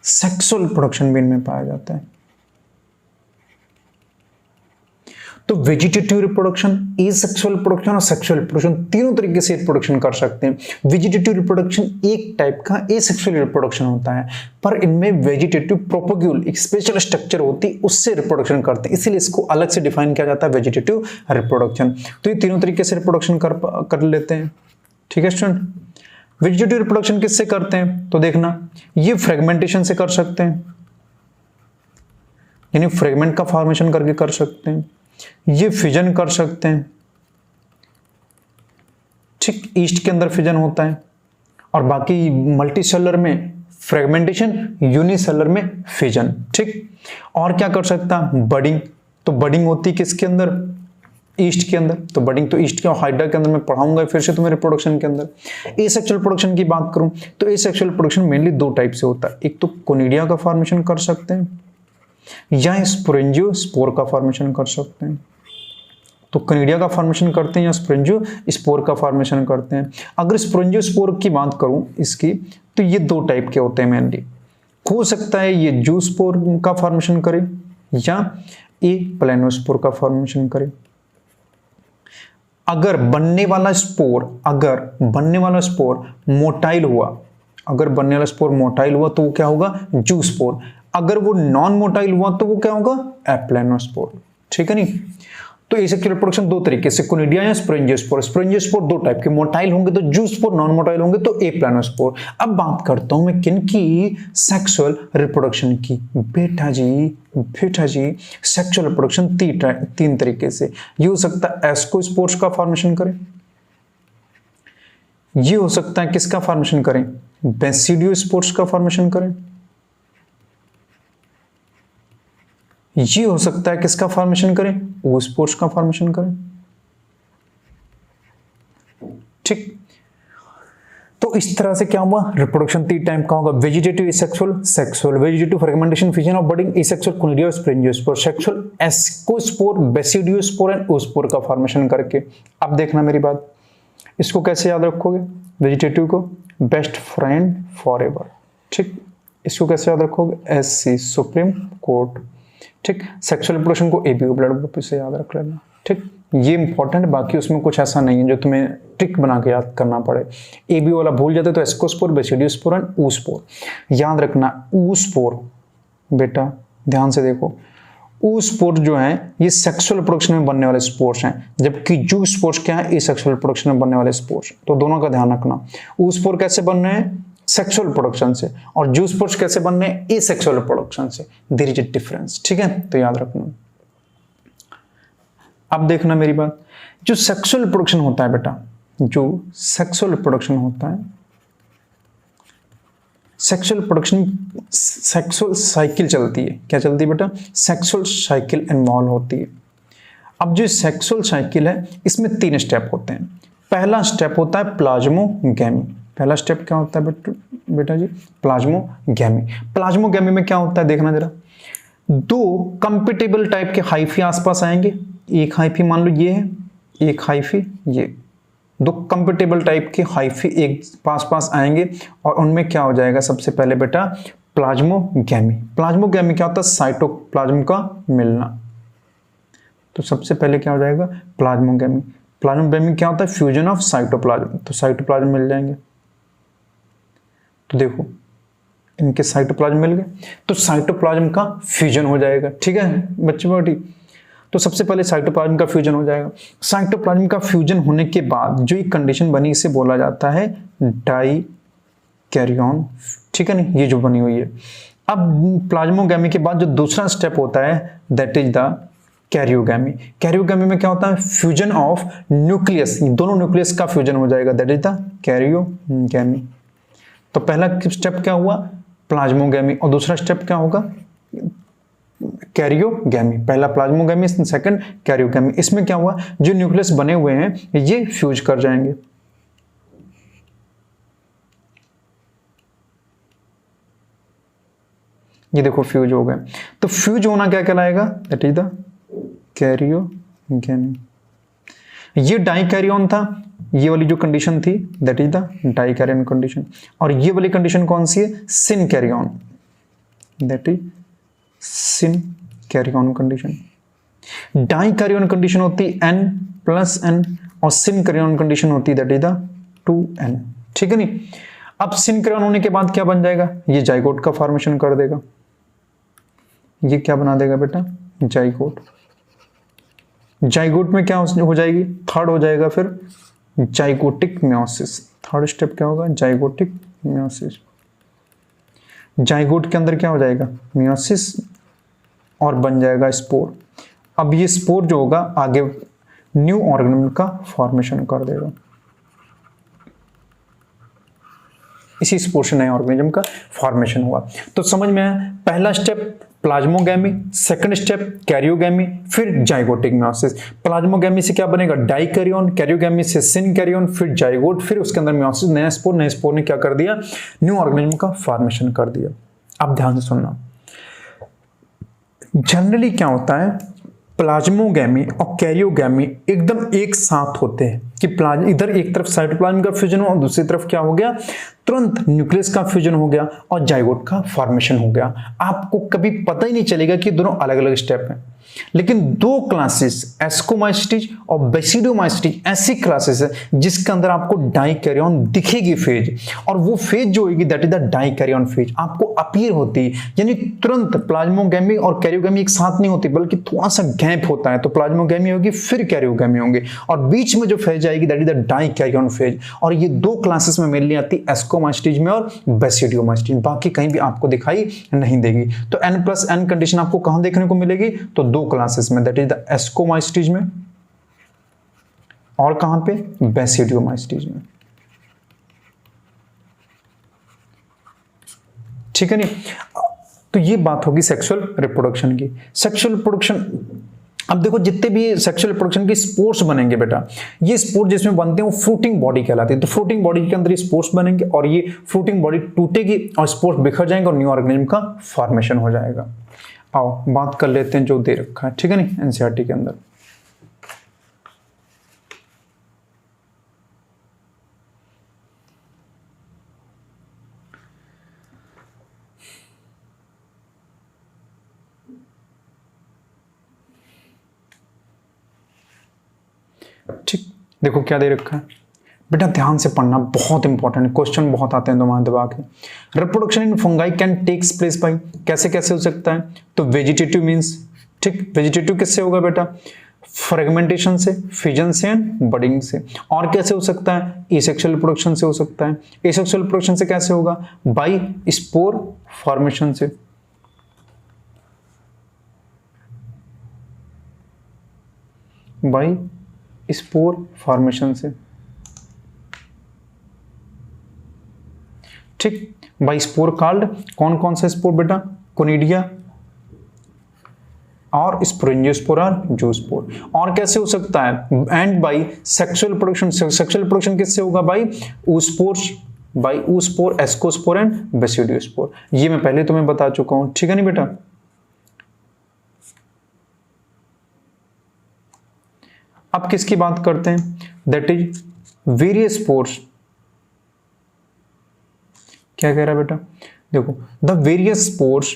सेक्सुअल रिप्रोडक्शन भी इनमें पाया जाता है। तो वेजिटेटिव रिप्रोडक्शन, एसेक्सुअल रिप्रोडक्शन और सेक्सुअल रिप्रोडक्शन तीनों तरीके से रिप्रोडक्शन कर सकते हैं। वेजिटेटिव रिप्रोडक्शन एक टाइप का एसेक्सुअल रिप्रोडक्शन होता है, पर इनमें वेजिटेटिव प्रोपोग्यूल एक स्पेशल स्ट्रक्चर होती है, उससे रिप्रोडक्शन करते हैं, इसीलिए इसको अलग से डिफाइन किया जाता है वेजिटेटिव रिप्रोडक्शन। तो ये तीनों तरीके से रिप्रोडक्शन कर लेते हैं, ठीक है स्टूडेंट। वेजिटेटिव रिप्रोडक्शन किससे करते हैं? तो देखना, ये फ्रेगमेंटेशन से कर सकते हैं, यानी फ्रेगमेंट का फॉर्मेशन करके कर सकते हैं। ये फिजन कर सकते हैं, ठीक, ईस्ट के अंदर फिजन होता है, और बाकी मल्टीसेलर में फ्रेगमेंटेशन, यूनिसेलर में फिजन, ठीक। और क्या कर सकता है? बडिंग। तो बडिंग होती है किसके अंदर? ईस्ट के अंदर। तो बडिंग तो ईस्ट के और हाइड्रा के अंदर मैं पढ़ाऊंगा फिर से तुम्हें रिप्रोडक्शन के अंदर। एसेक्सुअल रिप्रोडक्शन की बात करूं तो एसेक्सुअल रिप्रोडक्शन मेनली दो टाइप से होता है, एक तो कोनिडिया का फॉर्मेशन कर सकते हैं, या स्पोरेंजियोस्पोर का फॉर्मेशन कर सकते हैं। तो कोनिडिया का फॉर्मेशन करते हैं या स्पोरेंजियोस्पोर का फॉर्मेशन करते हैं। अगर स्पोरेंजियोस्पोर की बात करूं इसकी, तो ये दो टाइप के होते हैं मेनली। हो सकता है ये जूस्पोर का फॉर्मेशन करे या ये प्लेनोस्पोर का फॉर्मेशन करे। अगर बनने वाला स्पोर मोटाइल हुआ, तो वो क्या होगा? जूस्पोर। अगर वो नॉन मोटाइल हुआ तो वो क्या होगा? एप्लेनोस्पोर, ठीक है नहीं। तो एसेक्सुअल रिप्रोडक्शन दो तरीके से, कोनिडिया या स्पोरेंजियोस्पोर। स्पोरेंजियोस्पोर दो टाइप के, मोटाइल होंगे तो जूस्पोर, नॉन मोटाइल होंगे तो एप्लानोस्पोर। अब बात करता हूं मैं किन की, सेक्सुअल रिप्रोडक्शन की। बेटा जी सेक्सुअल रिप्रोडक्शन तीन तरीके से, ये हो सकता है एस्कोस्पोर्स का फॉर्मेशन करें, ये हो सकता है किसका फॉर्मेशन करें, बेसिडियोस्पोर्स का फॉर्मेशन करें, ये हो सकता है किसका फॉर्मेशन करें, ओस्पोर्स का फॉर्मेशन करें। ठीक, तो इस तरह से क्या हुआ, रिप्रोडक्शन तीन टाइप का होगा, vegetative, asexual, sexual. Vegetative fermentation, fission of budding, asexual conidia, sporangiospore. Sexual ascospore, basidiospore and oospore का फॉर्मेशन करके। अब देखना मेरी बात, इसको कैसे याद रखोगे, वेजिटेटिव को बेस्ट फ्रेंड फॉरएवर। ठीक, इसको कैसे याद रखोगे, एससी सुप्रीम कोर्ट। ठीक, सेक्सुअल रिप्रोडक्शन को एबीओ ब्लड ग्रुप से याद रख लेना। ठीक, ये इंपॉर्टेंट, बाकी उसमें कुछ ऐसा नहीं है जो तुम्हें ट्रिक बना के याद करना पड़े। एबीओ वाला भूल जाते तो एस्कोस्पोर, बेसिडियोस्पोर एंड oospore याद रखना। oospore बेटा ध्यान से देखो, oospore जो है ये सेक्सुअल रिप्रोडक्शन में बनने वाले स्पोर्स हैं, जबकि जूस्पोर्स क्या है, ये सेक्सुअल रिप्रोडक्शन में बनने वाले स्पोर्स। तो दोनों का ध्यान रखना। oospore कैसे बन रहे हैं, सेक्सुअल प्रोडक्शन से, और जूस्पोर्स कैसे बनने हैं, एसेक्सुअल प्रोडक्शन से। There is a difference. ठीक है, तो याद रखना। अब देखना मेरी बात, जो सेक्सुअल प्रोडक्शन होता है बेटा, जो सेक्सुअल प्रोडक्शन होता है, सेक्सुअल प्रोडक्शन, सेक्सुअल साइकिल चलती है, क्या चलती है बेटा, सेक्सुअल साइकिल इन्वॉल्व होती है। अब जो सेक्सुअल साइकिल है इसमें तीन स्टेप होते हैं। पहला स्टेप होता है प्लाज्मोगैमी। पहला स्टेप क्या होता है बेटा जी, प्लाज्मोगैमी। प्लाज्मोगैमी में क्या होता है देखना जरा, दो कंपेटिबल टाइप के हाइफी आसपास आएंगे, एक हाइफी मान लो ये है, एक हाइफी ये, दो कंपेटिबल टाइप के हाइफी एक पास आएंगे और उनमें क्या हो जाएगा, सबसे पहले बेटा प्लाज्मोगैमी। प्लाज्मोगैमी क्या होता है, साइटोप्लाज्म का मिलना। तो सबसे पहले क्या हो जाएगा, प्लाज्मोगैमी। प्लाज्मोगैमी क्या होता है, फ्यूजन ऑफ साइटोप्लाज्म, तो साइटोप्लाज्म मिल जाएंगे। तो देखो इनके साइटोप्लाज्म मिल गए, तो साइटोप्लाज्म का फ्यूजन हो जाएगा। ठीक है बच्चे बेटी, तो सबसे पहले साइटोप्लाज्म का फ्यूजन हो जाएगा। साइटोप्लाज्म का फ्यूजन होने के बाद जो एक कंडीशन बनी, इसे बोला जाता है डाई कैरियन। ठीक है नहीं, ये जो बनी हुई है। अब प्लाज्मोगैमी के बाद जो दूसरा स्टेप होता है, that is the karyogamy. Karyogamy में क्या होता है, फ्यूजन ऑफ न्यूक्लियस, दोनों न्यूक्लियस का फ्यूजन हो जाएगा, दैट इज द कैरियोगैमी। तो पहला स्टेप क्या हुआ, प्लाज्मोगैमी, और दूसरा स्टेप क्या होगा, कैरियोगैमी। पहला प्लाज्मोगैमी, सेकंड कैरियोगैमी। इसमें क्या हुआ, जो न्यूक्लियस बने हुए हैं ये फ्यूज कर जाएंगे। ये देखो फ्यूज हो गए। तो फ्यूज होना क्या कहलाएगा, दैट इज द कैरियोगैमी। ये डाइकैरियन था, ये वाली जो कंडीशन थी that is the dikaryon condition, और ये वाली कंडीशन कौन सी है, सिनकैरियन, that is सिनकैरियन condition. Dikaryon condition होती है n+n, और सिनकैरियन कंडीशन होती है दैट इज द 2n। ठीक है नहीं। अब सिनकैरियन होने के बाद क्या बन जाएगा, ये जाइगोट का फॉर्मेशन कर देगा। ये क्या बना देगा बेटा, जाइगोट। जाइगोट में क्या हो जाएगी, थर्ड हो जाएगा फिर जाइगोटिक मियोसिस। थर्ड स्टेप क्या होगा, जाइगोटिक मियोसिस। जाइगोट के अंदर क्या हो जाएगा, मियोसिस, और बन जाएगा स्पोर। अब ये स्पोर जो होगा आगे न्यू ऑर्गेनिज्म का फॉर्मेशन कर देगा। इसी स्पोर से नए ऑर्गेनिज्म का फॉर्मेशन हुआ। तो समझ में आया, पहला step plasmogamy, second step karyogamy, फिर जाइगोटिक मियोसिस। प्लाज्मोगैमी से क्या बनेगा, डाइकैरियन, कैरियोगैमी से सिनकैरियन, फिर जाइगोट, फिर उसके अंदर मियोसिस, नया स्पोर। नए स्पोर ने क्या कर दिया, न्यू ऑर्गेनिज्म का फॉर्मेशन कर दिया। अब ध्यान से सुनना, जनरली क्या होता है, प्लाज्मोगैमी और कैरियोगैमी एकदम एक साथ होते हैं कि इधर एक तरफ साइटोप्लाज्म का फ्यूजन हुआ और दूसरी तरफ क्या हो गया, तुरंत न्यूक्लियस का फ्यूजन हो गया और जाइगोट का फॉर्मेशन हो गया। आपको कभी पता ही नहीं चलेगा कि दोनों अलग अलग स्टेप हैं। लेकिन दो क्लासेस एस्कोमाइस्टीज और बेसिडोमाइस्टीज ऐसी क्लासेस है जिसके अंदर आपको डाइकैरियन दिखेगी फेज, और वो फेज जो होगी that is the dikaryon phase, आपको अपीयर होती है, यानी तुरंत प्लाज्मोगैमी और कैरियोगैमी एक साथ नहीं होती बल्कि थोड़ा सा गैप होता है। तो प्लाज्मोगैमी होगी फिर कैरियोगैमी होंगे, और बीच में जो फेज आएगी that is the dikaryon phase. और ये दो क्लासेस में मेनली आती है एस्कोमाइस्टीज में और बेसिडोमाइस्टीज, बाकी कहीं भी आपको दिखाई नहीं देगी। तो n+n कंडीशन आपको कहां देखने को मिलेगी? तो दो क्लासेस में, दैट इज द एस्कोमाइस्टीज में और कहां पे? बेसिडोमाइस्टीज में। ठीक है नहीं? तो ये बात होगी सेक्सुअल रिप्रोडक्शन की। सेक्सुअल रिप्रोडक्शन, अब देखो जितने भी सेक्सुअल रिप्रोडक्शन के स्पोर्स बनेंगे बेटा, ये स्पोर्स जिसमें बनते हैं वो फ्रूटिंग बॉडी कहलाती है। तो फ्रूटिंग बॉडी के अंदर ये स्पोर्स बनेंगे और ये फ्रूटिंग बॉडी टूटेगी और स्पोर्स बिखर जाएंगे और न्यू ऑर्गेनिज्म का फॉर्मेशन हो जाएगा। आओ बात कर लेते हैं जो दे रखा है, ठीक है नहीं, एनसीईआरटी के अंदर। ठीक, देखो क्या दे रखा है बेटा, ध्यान से पढ़ना, बहुत इंपॉर्टेंट है, क्वेश्चन बहुत आते हैं तुम्हारे दिमाग में। Reproduction in fungi can takes place by, कैसे कैसे हो सकता है? तो वेजिटेटिव मींस, ठीक, वेजिटेटिव किससे होगा बेटा? फ्रेगमेंटेशन से, फिजन से एंड बडिंग से। और कैसे हो सकता है? एसेक्सुअल रिप्रोडक्शन से हो सकता है। एसेक्सुअल रिप्रोडक्शन से कैसे होगा? बाय स्पोर फॉर्मेशन से। बाय स्पोर फॉर्मेशन से, ठीक, बाय स्पोर कॉल्ड, कौन कौन सा स्पोर बेटा? कोनिडिया और स्पोरेंजियोस्पोर और जूस्पोर। और कैसे हो सकता है? And by sexual reproduction. Sexual reproduction किससे होगा? By oospores, by oospore, ascospore and basidiospore. ये मैं पहले तुम्हें बता चुका हूं, ठीक है नहीं बेटा? अब किसकी बात करते हैं? That is various spores. क्या कह रहा है बेटा? देखो, the various spores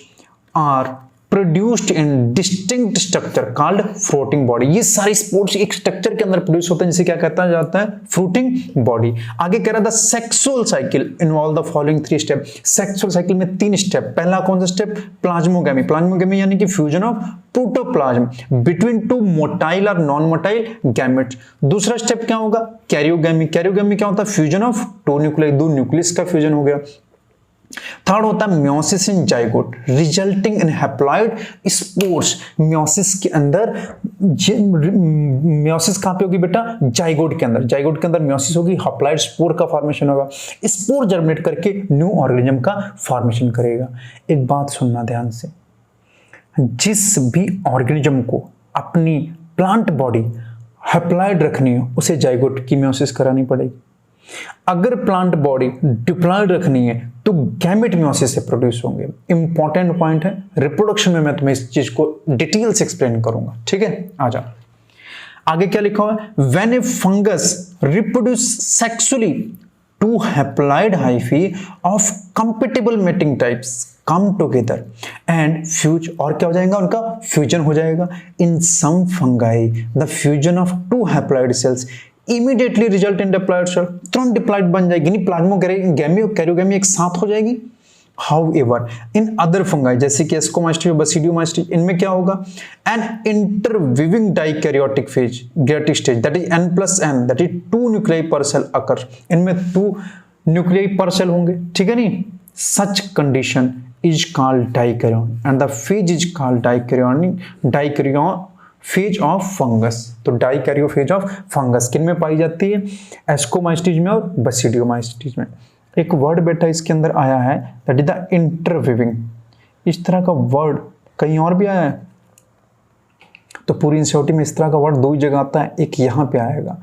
are produced in distinct structure called fruiting body. ये सारी स्पोर्स एक स्ट्रक्चर के अंदर प्रोड्यूस होते हैं जिसे क्या कहता जाता है? Fruiting body. आगे कह रहा था sexual cycle involve the following 3 step. Sexual cycle में 3 स्टेप। पहला कौन सा स्टेप? प्लाज्मोगैमी। प्लाज्मोगैमी यानी कि fusion of protoplasm between 2 motile और नॉन मोटाइल गैमेट्स। दूसरा स्टेप क्या होगा? कैरियोगैमी। कैरियोगैमी क्या होता है? फ्यूजन ऑफ 2 न्यूक्लियस, 2 न्यूक्लियस का फ्यूजन हो गया। थर्ड होता है meiosis in zygote resulting in haploid spores. Meiosis के अंदर, म्योसिस कहां पे होगी बेटा? जाइगोट के अंदर। जाइगोट के अंदर म्योसिस होगी, हैप्लॉइड स्पोर का फॉर्मेशन होगा। स्पोर जर्मिनेट करके न्यू ऑर्गेनिज्म का फॉर्मेशन करेगा। एक बात सुनना ध्यान से, जिस भी ऑर्गेनिज्म को अपनी प्लांट बॉडी हैप्लॉइड रखनी हो उसे जाइगोट की म्योसिस करानी पड़ेगी। अगर प्लांट बॉडी डिप्लॉइड रखनी है तो गैमेट म्योसिस से प्रोड्यूस होंगे। इंपॉर्टेंट पॉइंट है, रिप्रोडक्शन में मैं तुम्हें इस चीज को डिटेल से एक्सप्लेन करूंगा, ठीक है? आ जाओ, आगे क्या लिखा हुआ है? When a fungus reproduce sexually two haploid hyphae of compatible mating types come together and fuse, और क्या हो जाएगा? उनका फ्यूजन हो जाएगा। In some fungi the fusion of 2 haploid cells immediately result in diploid cell, तुरंत डिप्लॉइड बन जाएगी, नहीं प्लाज्मोगैमी और कैरियोगैमी एक साथ हो जाएगी। हाउएवर इन अदर फंगाई जैसे कि एस्कोमाइस्टीज, बेसिडियोमाइस्टीज, इनमें क्या होगा? एन इंटरवीविंग डाइकैरियोटिक फेज ग्रेटिक stage that is n+n, that is 2 nuclei per cell occur. इनमें 2 न्यूक्लियाई पर सेल होंगे, ठीक है नहीं? Such condition is called dikaryon and the phase is called dikaryon phase of fungus. तो डाइकैरियो फेज ऑफ फंगस किन में पाई जाती है? एस्कोमाइस्टीज में और बेसिडियोमाइस्टीज में। एक वर्ड बेटा इसके अंदर आया है दैट इज द इंटरवीविंग। इस तरह का वर्ड कहीं और भी आया है? तो पूरी एनसीईआरटी में इस तरह का वर्ड 2 ही जगह आता है, एक यहाँ पे आएगा,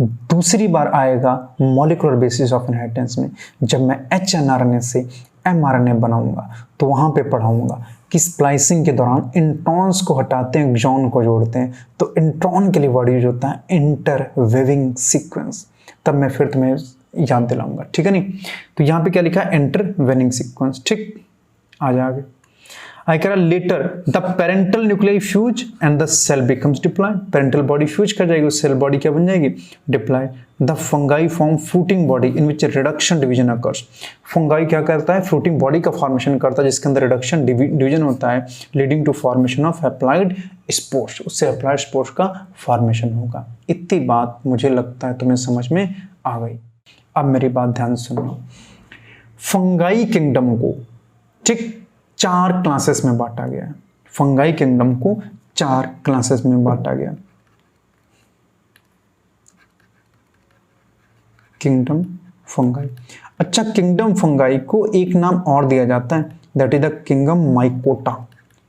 दूसरी बार आएगा मॉलिक्यूलर बेसिस ऑफ इनहेरिटेंस में। जब मैं hRNA से mRNA बनाऊंगा तो वहां पे पढ़ाऊंगा कि स्प्लाइसिंग के दौरान इंट्रॉन्स को हटाते हैं, एक्सॉन को जोड़ते हैं, तो इंट्रॉन के लिए वर्ड यूज होता है इंटरवीविंग सीक्वेंस। तब मैं फिर तुम्हें याद दिलाऊंगा, ठीक है नहीं? तो यहाँ पे क्या लिखा है? इंटरवीविंग सीक्वेंस, ठीक। आ जाए आगे। आई कह रहा later the parental nuclei fuse and the cell becomes diploid, parental body fuse कर जाएगी, सेल बॉडी क्या बन जाएगी, diploid. The fungi form fruiting body in which reduction division occurs, fungi क्या करता है, फ्रूटिंग बॉडी का फॉर्मेशन करता है जिसके अंदर रिडक्शन डिवीजन होता है, leading to formation of haploid spores, उससे एप्लाइड स्पोर्स का फॉर्मेशन होगा। इतनी बात मुझे लगता है तुम्हें समझ में आ गई। अब मेरी बात ध्यान सुनो, फंगाई किंगडम को ठीक 4 क्लासेस में बांटा गया है, फंगाई किंगडम को 4 क्लासेस में बांटा गया। किंगडम फंगाई, अच्छा किंगडम फंगाई को एक नाम और दिया जाता है, that is the kingdom mycota.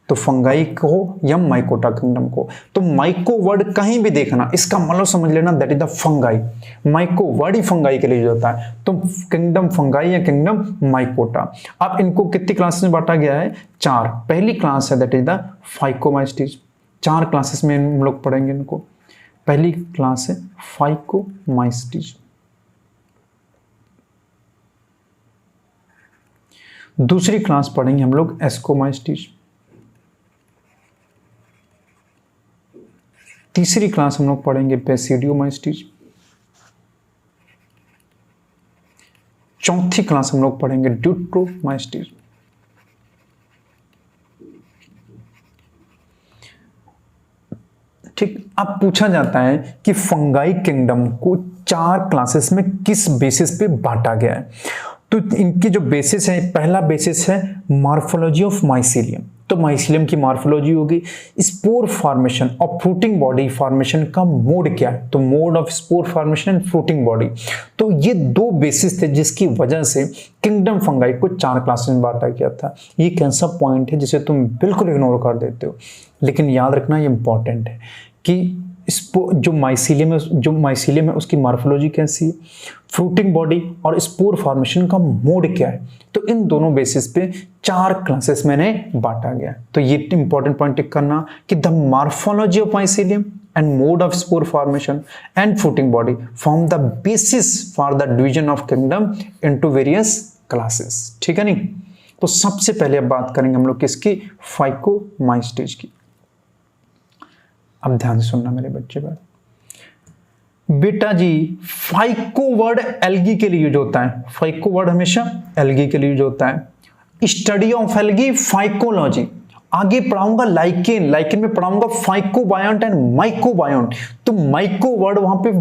तो फंगाई को या माइकोटा किंगडम को, तो माइको वर्ड कहीं भी देखना इसका मतलब समझ लेना that is the fungi, myco word ही फंगाई के लिए यूज होता है, तो किंगडम फंगाई या किंगडम माइकोटा। अब इनको कितनी क्लासेस में बांटा गया है, 4। पहली क्लास है दैट इज द फाइकोमाइस्टीज, 4 क्लासेस में हम लोग पढ़ेंगे इनको। पहली क्लास है फाइकोमाइस्टीज, दूसरी क्लास पढ़ेंगे हम लोग एस्कोमाइस्टीज, तीसरी क्लास हम लोग पढ़ेंगे बेसिडियोमाइस्टीज, चौथी क्लास हम लोग पढ़ेंगे ड्यूट्रोमाइस्टीज, ठीक। अब पूछा जाता है कि फंगाई किंगडम को 4 क्लासेस में किस बेसिस पे बांटा गया है, तो इनकी जो बेसिस है, पहला बेसिस है मॉर्फोलॉजी ऑफ माइसीलियम, तो माइसीलियम की मॉर्फोलॉजी होगी, स्पोर फॉर्मेशन और फ्रूटिंग बॉडी फॉर्मेशन का मोड क्या है, तो mode of spore formation and fruiting body. तो ये 2 बेसिस थे जिसकी वजह से किंगडम फंगाई को 4 क्लासेस में बांटा गया था। ये कैसा पॉइंट है जिसे तुम बिल्कुल इग्नोर कर देते हो, लेकिन याद रखना ये इंपॉर्टेंट है कि जो माइसीलियम है उसकी मॉर्फोलॉजी कैसी है, फ्रूटिंग बॉडी और स्पोर फॉर्मेशन का मोड क्या है, तो इन दोनों बेसिस पे 4 क्लासेस मैंने बांटा गया। तो ये इंपॉर्टेंट पॉइंट टिक करना कि the morphology of mycelium and mode of spore formation and fruiting body form the basis for the division of kingdom into various classes, ठीक है नहीं। तो सबसे पहले अब बात करेंगे हम लोग किसकी, फाइकोमाइस्टीज की। अब ध्यान से सुनना मेरे बच्चे बात, बेटा जी फाइको वर्ड एल्गी के लिए यूज होता है, फाइको वर्ड हमेशा एल्गी के लिए यूज होता है। स्टडी ऑफ एल्गी फाइकोलॉजी, आगे पढ़ाऊंगा लाइकेन, लाइकेन में पढ़ाऊंगा फाइकोबायोंट एंड माइकोबायोंट, तो माइको वर्ड वहां पे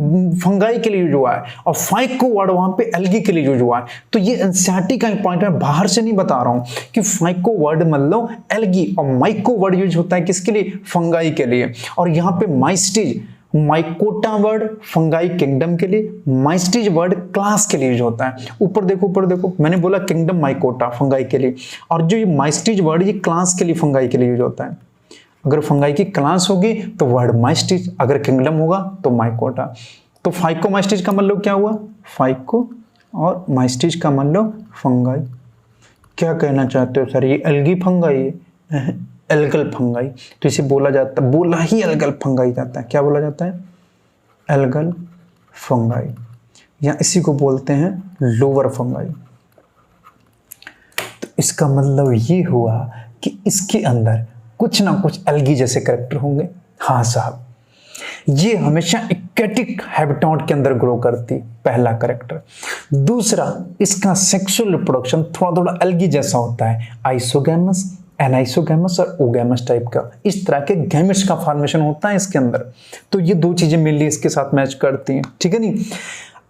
फंगाई के लिए यूज हुआ है और फाइको वर्ड वहां पे एल्गी के लिए यूज हुआ है। तो ये एनसीईआरटी का पॉइंट है, बाहर से नहीं बता रहा हूं कि फाइको वर्ड मतलब एल्गी और माइको वर्ड यूज होता है किसके लिए, फंगाई के लिए। और यहाँ पे माइस्टीज माइकोटा वर्ड फंगाई किंगडम के लिए, माइस्टीज वर्ड क्लास के लिए यूज होता है। ऊपर देखो मैंने बोला किंगडम माइकोटा फंगाई के लिए, और जो ये माइस्टीज वर्ड ये क्लास के लिए फंगाई के लिए यूज होता है। अगर फंगाई की क्लास होगी तो वर्ड माइस्टीज, अगर किंगडम होगा तो माइकोटा। तो फाइको माइस्टीज का मतलब क्या हुआ, फाइको, और माइस्टीज का मतलब फंगाई। क्या कहना चाहते हो सर, ये एल्गी फंगाई है, एल्गल फंगाई, तो इसे बोला ही एल्गल फंगाई जाता है। क्या बोला जाता है, एल्गल फंगाई, या इसी को बोलते हैं लोअर फंगाई। तो इसका मतलब ये हुआ कि इसके अंदर कुछ ना कुछ एल्गी जैसे कैरेक्टर होंगे। हाँ साहब, ये हमेशा एक्वेटिक हैबिटेट के अंदर ग्रो करती, पहला कैरेक्टर। दूसरा, इसका सेक्सुअल रिप्रोडक्शन थोड़ा एल्गी जैसा होता है, आइसोगैमस, एनाइसोगैमस और ओगैमस टाइप का, इस तरह के गैमेट्स का फॉर्मेशन होता है इसके अंदर। तो ये 2 चीजें मेनली इसके साथ मैच करती हैं, ठीक है नहीं।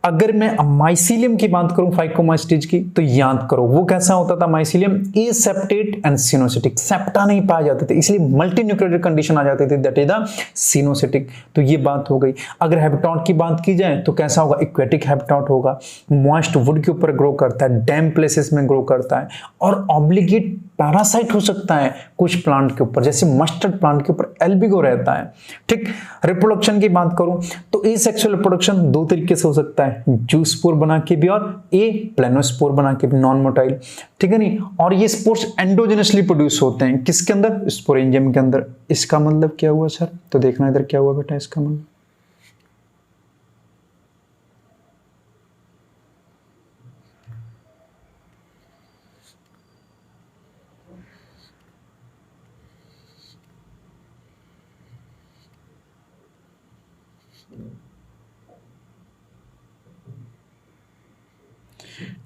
अगर मैं माइसीलियम की बात करूं फाइकोमाइस्टीज की, तो याद करो वो कैसा होता था माइसीलियम, एसेप्टेट एंड सिनोसिटिक, सेप्टा नहीं पाए जाते थे, इसलिए मल्टीन्यूक्लियोटाइड कंडीशन आ जाती थी, दैट इज द सिनोसिटिक। तो ये बात हो गई। अगर हैबिटेट की बात की जाए तो कैसा होगा, एक्वेटिक हैबिटेट होगा, मॉइस्ट वुड के ऊपर ग्रो करता है, डैम्प प्लेसेस में ग्रो करता है, और ऑब्लिगेट पैरासाइट हो सकता है कुछ प्लांट के ऊपर, जैसे मस्टर्ड प्लांट के ऊपर एल्बिगो रहता है, ठीक। रिप्रोडक्शन की बात करूं तो एसेक्सुअल रिप्रोडक्शन 2 तरीके से हो सकता है, जूस्पोर बना के भी और प्लेनोस्पोर बना के भी, नॉन मोटाइल, ठीक है नहीं। और ये स्पोर्स एंडोजेनसली प्रोड्यूस होते हैं, किसके अंदर, स्पोरेंजियम के अंदर। इसका मतलब क्या हुआ सर, तो देखना इधर क्या हुआ बेटा, इसका मतलब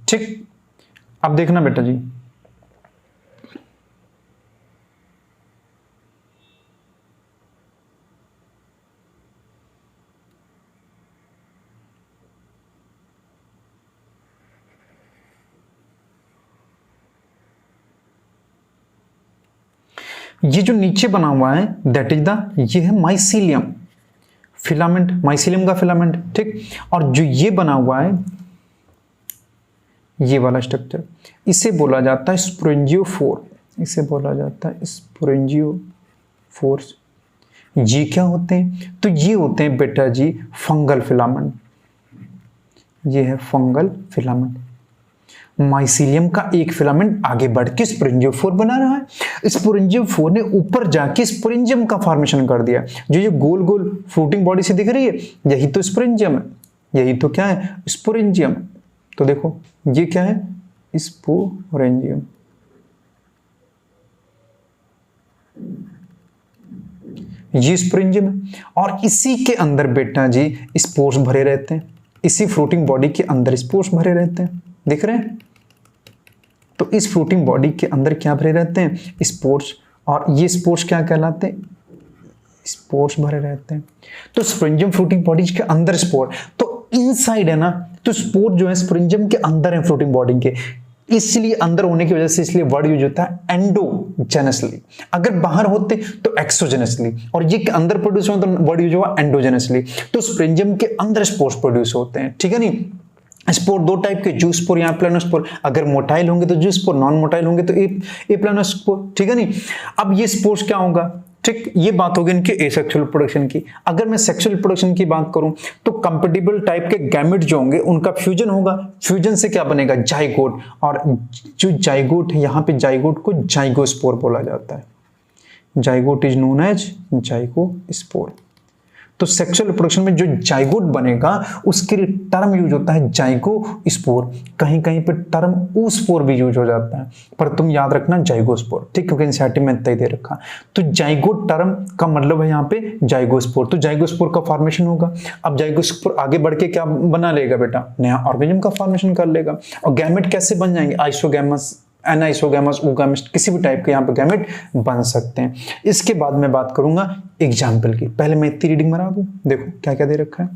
ठीक, अब देखना बेटा जी, ये जो नीचे बना हुआ है दैट इज द, ये है माइसीलियम फिलामेंट, माइसीलियम का फिलामेंट, ठीक। और जो ये बना हुआ है ये वाला स्ट्रक्चर, इसे बोला जाता है स्पोरेंजियोफोर, इसे बोला जाता है स्पोरेंजियोफोर्स। ये क्या होते हैं? तो ये होते हैं बेटा जी फंगल फिलामेंट, ये है फंगल फिलामेंट। माइसीलियम का एक फिलामेंट आगे बढ़ के स्पोरेंजियोफोर बना रहा है, स्पोरेंजियोफोर ने ऊपर जाके स्पोरेंजियम का फॉर्मेशन कर दिया। जो ये गोल गोल फ्रूटिंग बॉडी से दिख रही है, यही तो स्पोरेंजियम है, यही तो क्या है? स्पोरेंजियम। तो देखो ये क्या है? स्पोरेंजियम। ये स्पोरेंजियम है, और इसी के अंदर बेटा जी स्पोर्स भरे रहते हैं, इसी फ्रूटिंग बॉडी के अंदर स्पोर्स भरे रहते हैं, दिख रहे हैं? तो इस फ्रूटिंग बॉडी के अंदर क्या भरे रहते हैं? स्पोर्स। और ये स्पोर्स क्या कहलाते हैं? स्पोर्स भरे रहते हैं। तो स्पोरेंजियम फ्रूटिंग बॉडी के अंदर स्पोर, तो इनसाइड है ना, तो स्पोर जो है स्पोरेंजियम के अंदर है फ्रूटिंग बॉडी के, इसलिए अंदर होने की वजह से इसलिए वर्ड यूज होता है एंडोजेनसली। अगर बाहर होते तो एक्सोजेनसली, और ये अंदर प्रोड्यूस हो तो वर्ड यूज हुआ एंडोजेनसली। तो स्पोरेंजियम के अंदर स्पोर्स प्रोड्यूस होते हैं, ठीक है नहीं। स्पोर दो टाइप के, जू स्पोर या प्लानोस्पोर। अगर मोटाइल होंगे तो जू स्पोर, नॉन मोटाइल होंगे तो ए प्लानोस्पोर, ठीक है नहीं। अब ये स्पोर्स क्या होगा? ठीक, ये बात होगी इनके एसेक्सुअल प्रोडक्शन की। अगर मैं सेक्सुअल प्रोडक्शन की बात करूं तो कंपेटिबल टाइप के गैमेट जो होंगे उनका फ्यूजन होगा, फ्यूजन से क्या बनेगा? जाइगोट। और जो जाइगोट है, यहाँ पे जाइगोट को जाइगोस्पोर बोला जाता है। Zygote is known as zygospore. तो सेक्सुअल रिप्रोडक्शन में जो जाइगोट बनेगा उसके लिए टर्म यूज होता है जाइगोस्पोर, कहीं कहीं पे टर्म oospore भी यूज हो जाता है, पर तुम याद रखना जाइगोस्पोर, ठीक, क्योंकि एनसीईआरटी में इतना ही दे रखा। तो जाइगोट टर्म का मतलब है यहाँ पे जाइगोस्पोर। तो जाइगोस्पोर का फॉर्मेशन होगा। अब जाइगोस्पोर आगे बढ़ के क्या बना लेगा बेटा? नया ऑर्गेनिज्म का फॉर्मेशन कर लेगा। और गैमेट कैसे बन जाएंगे? आइसोगैमस, एनाइसोगैमस, ओगैमस, किसी भी टाइप के यहाँ पे गैमेट बन सकते हैं। इसके बाद मैं बात करूंगा एग्जाम्पल की। पहले मैं इतनी रीडिंग बना दूं, देखो क्या क्या दे रखा है।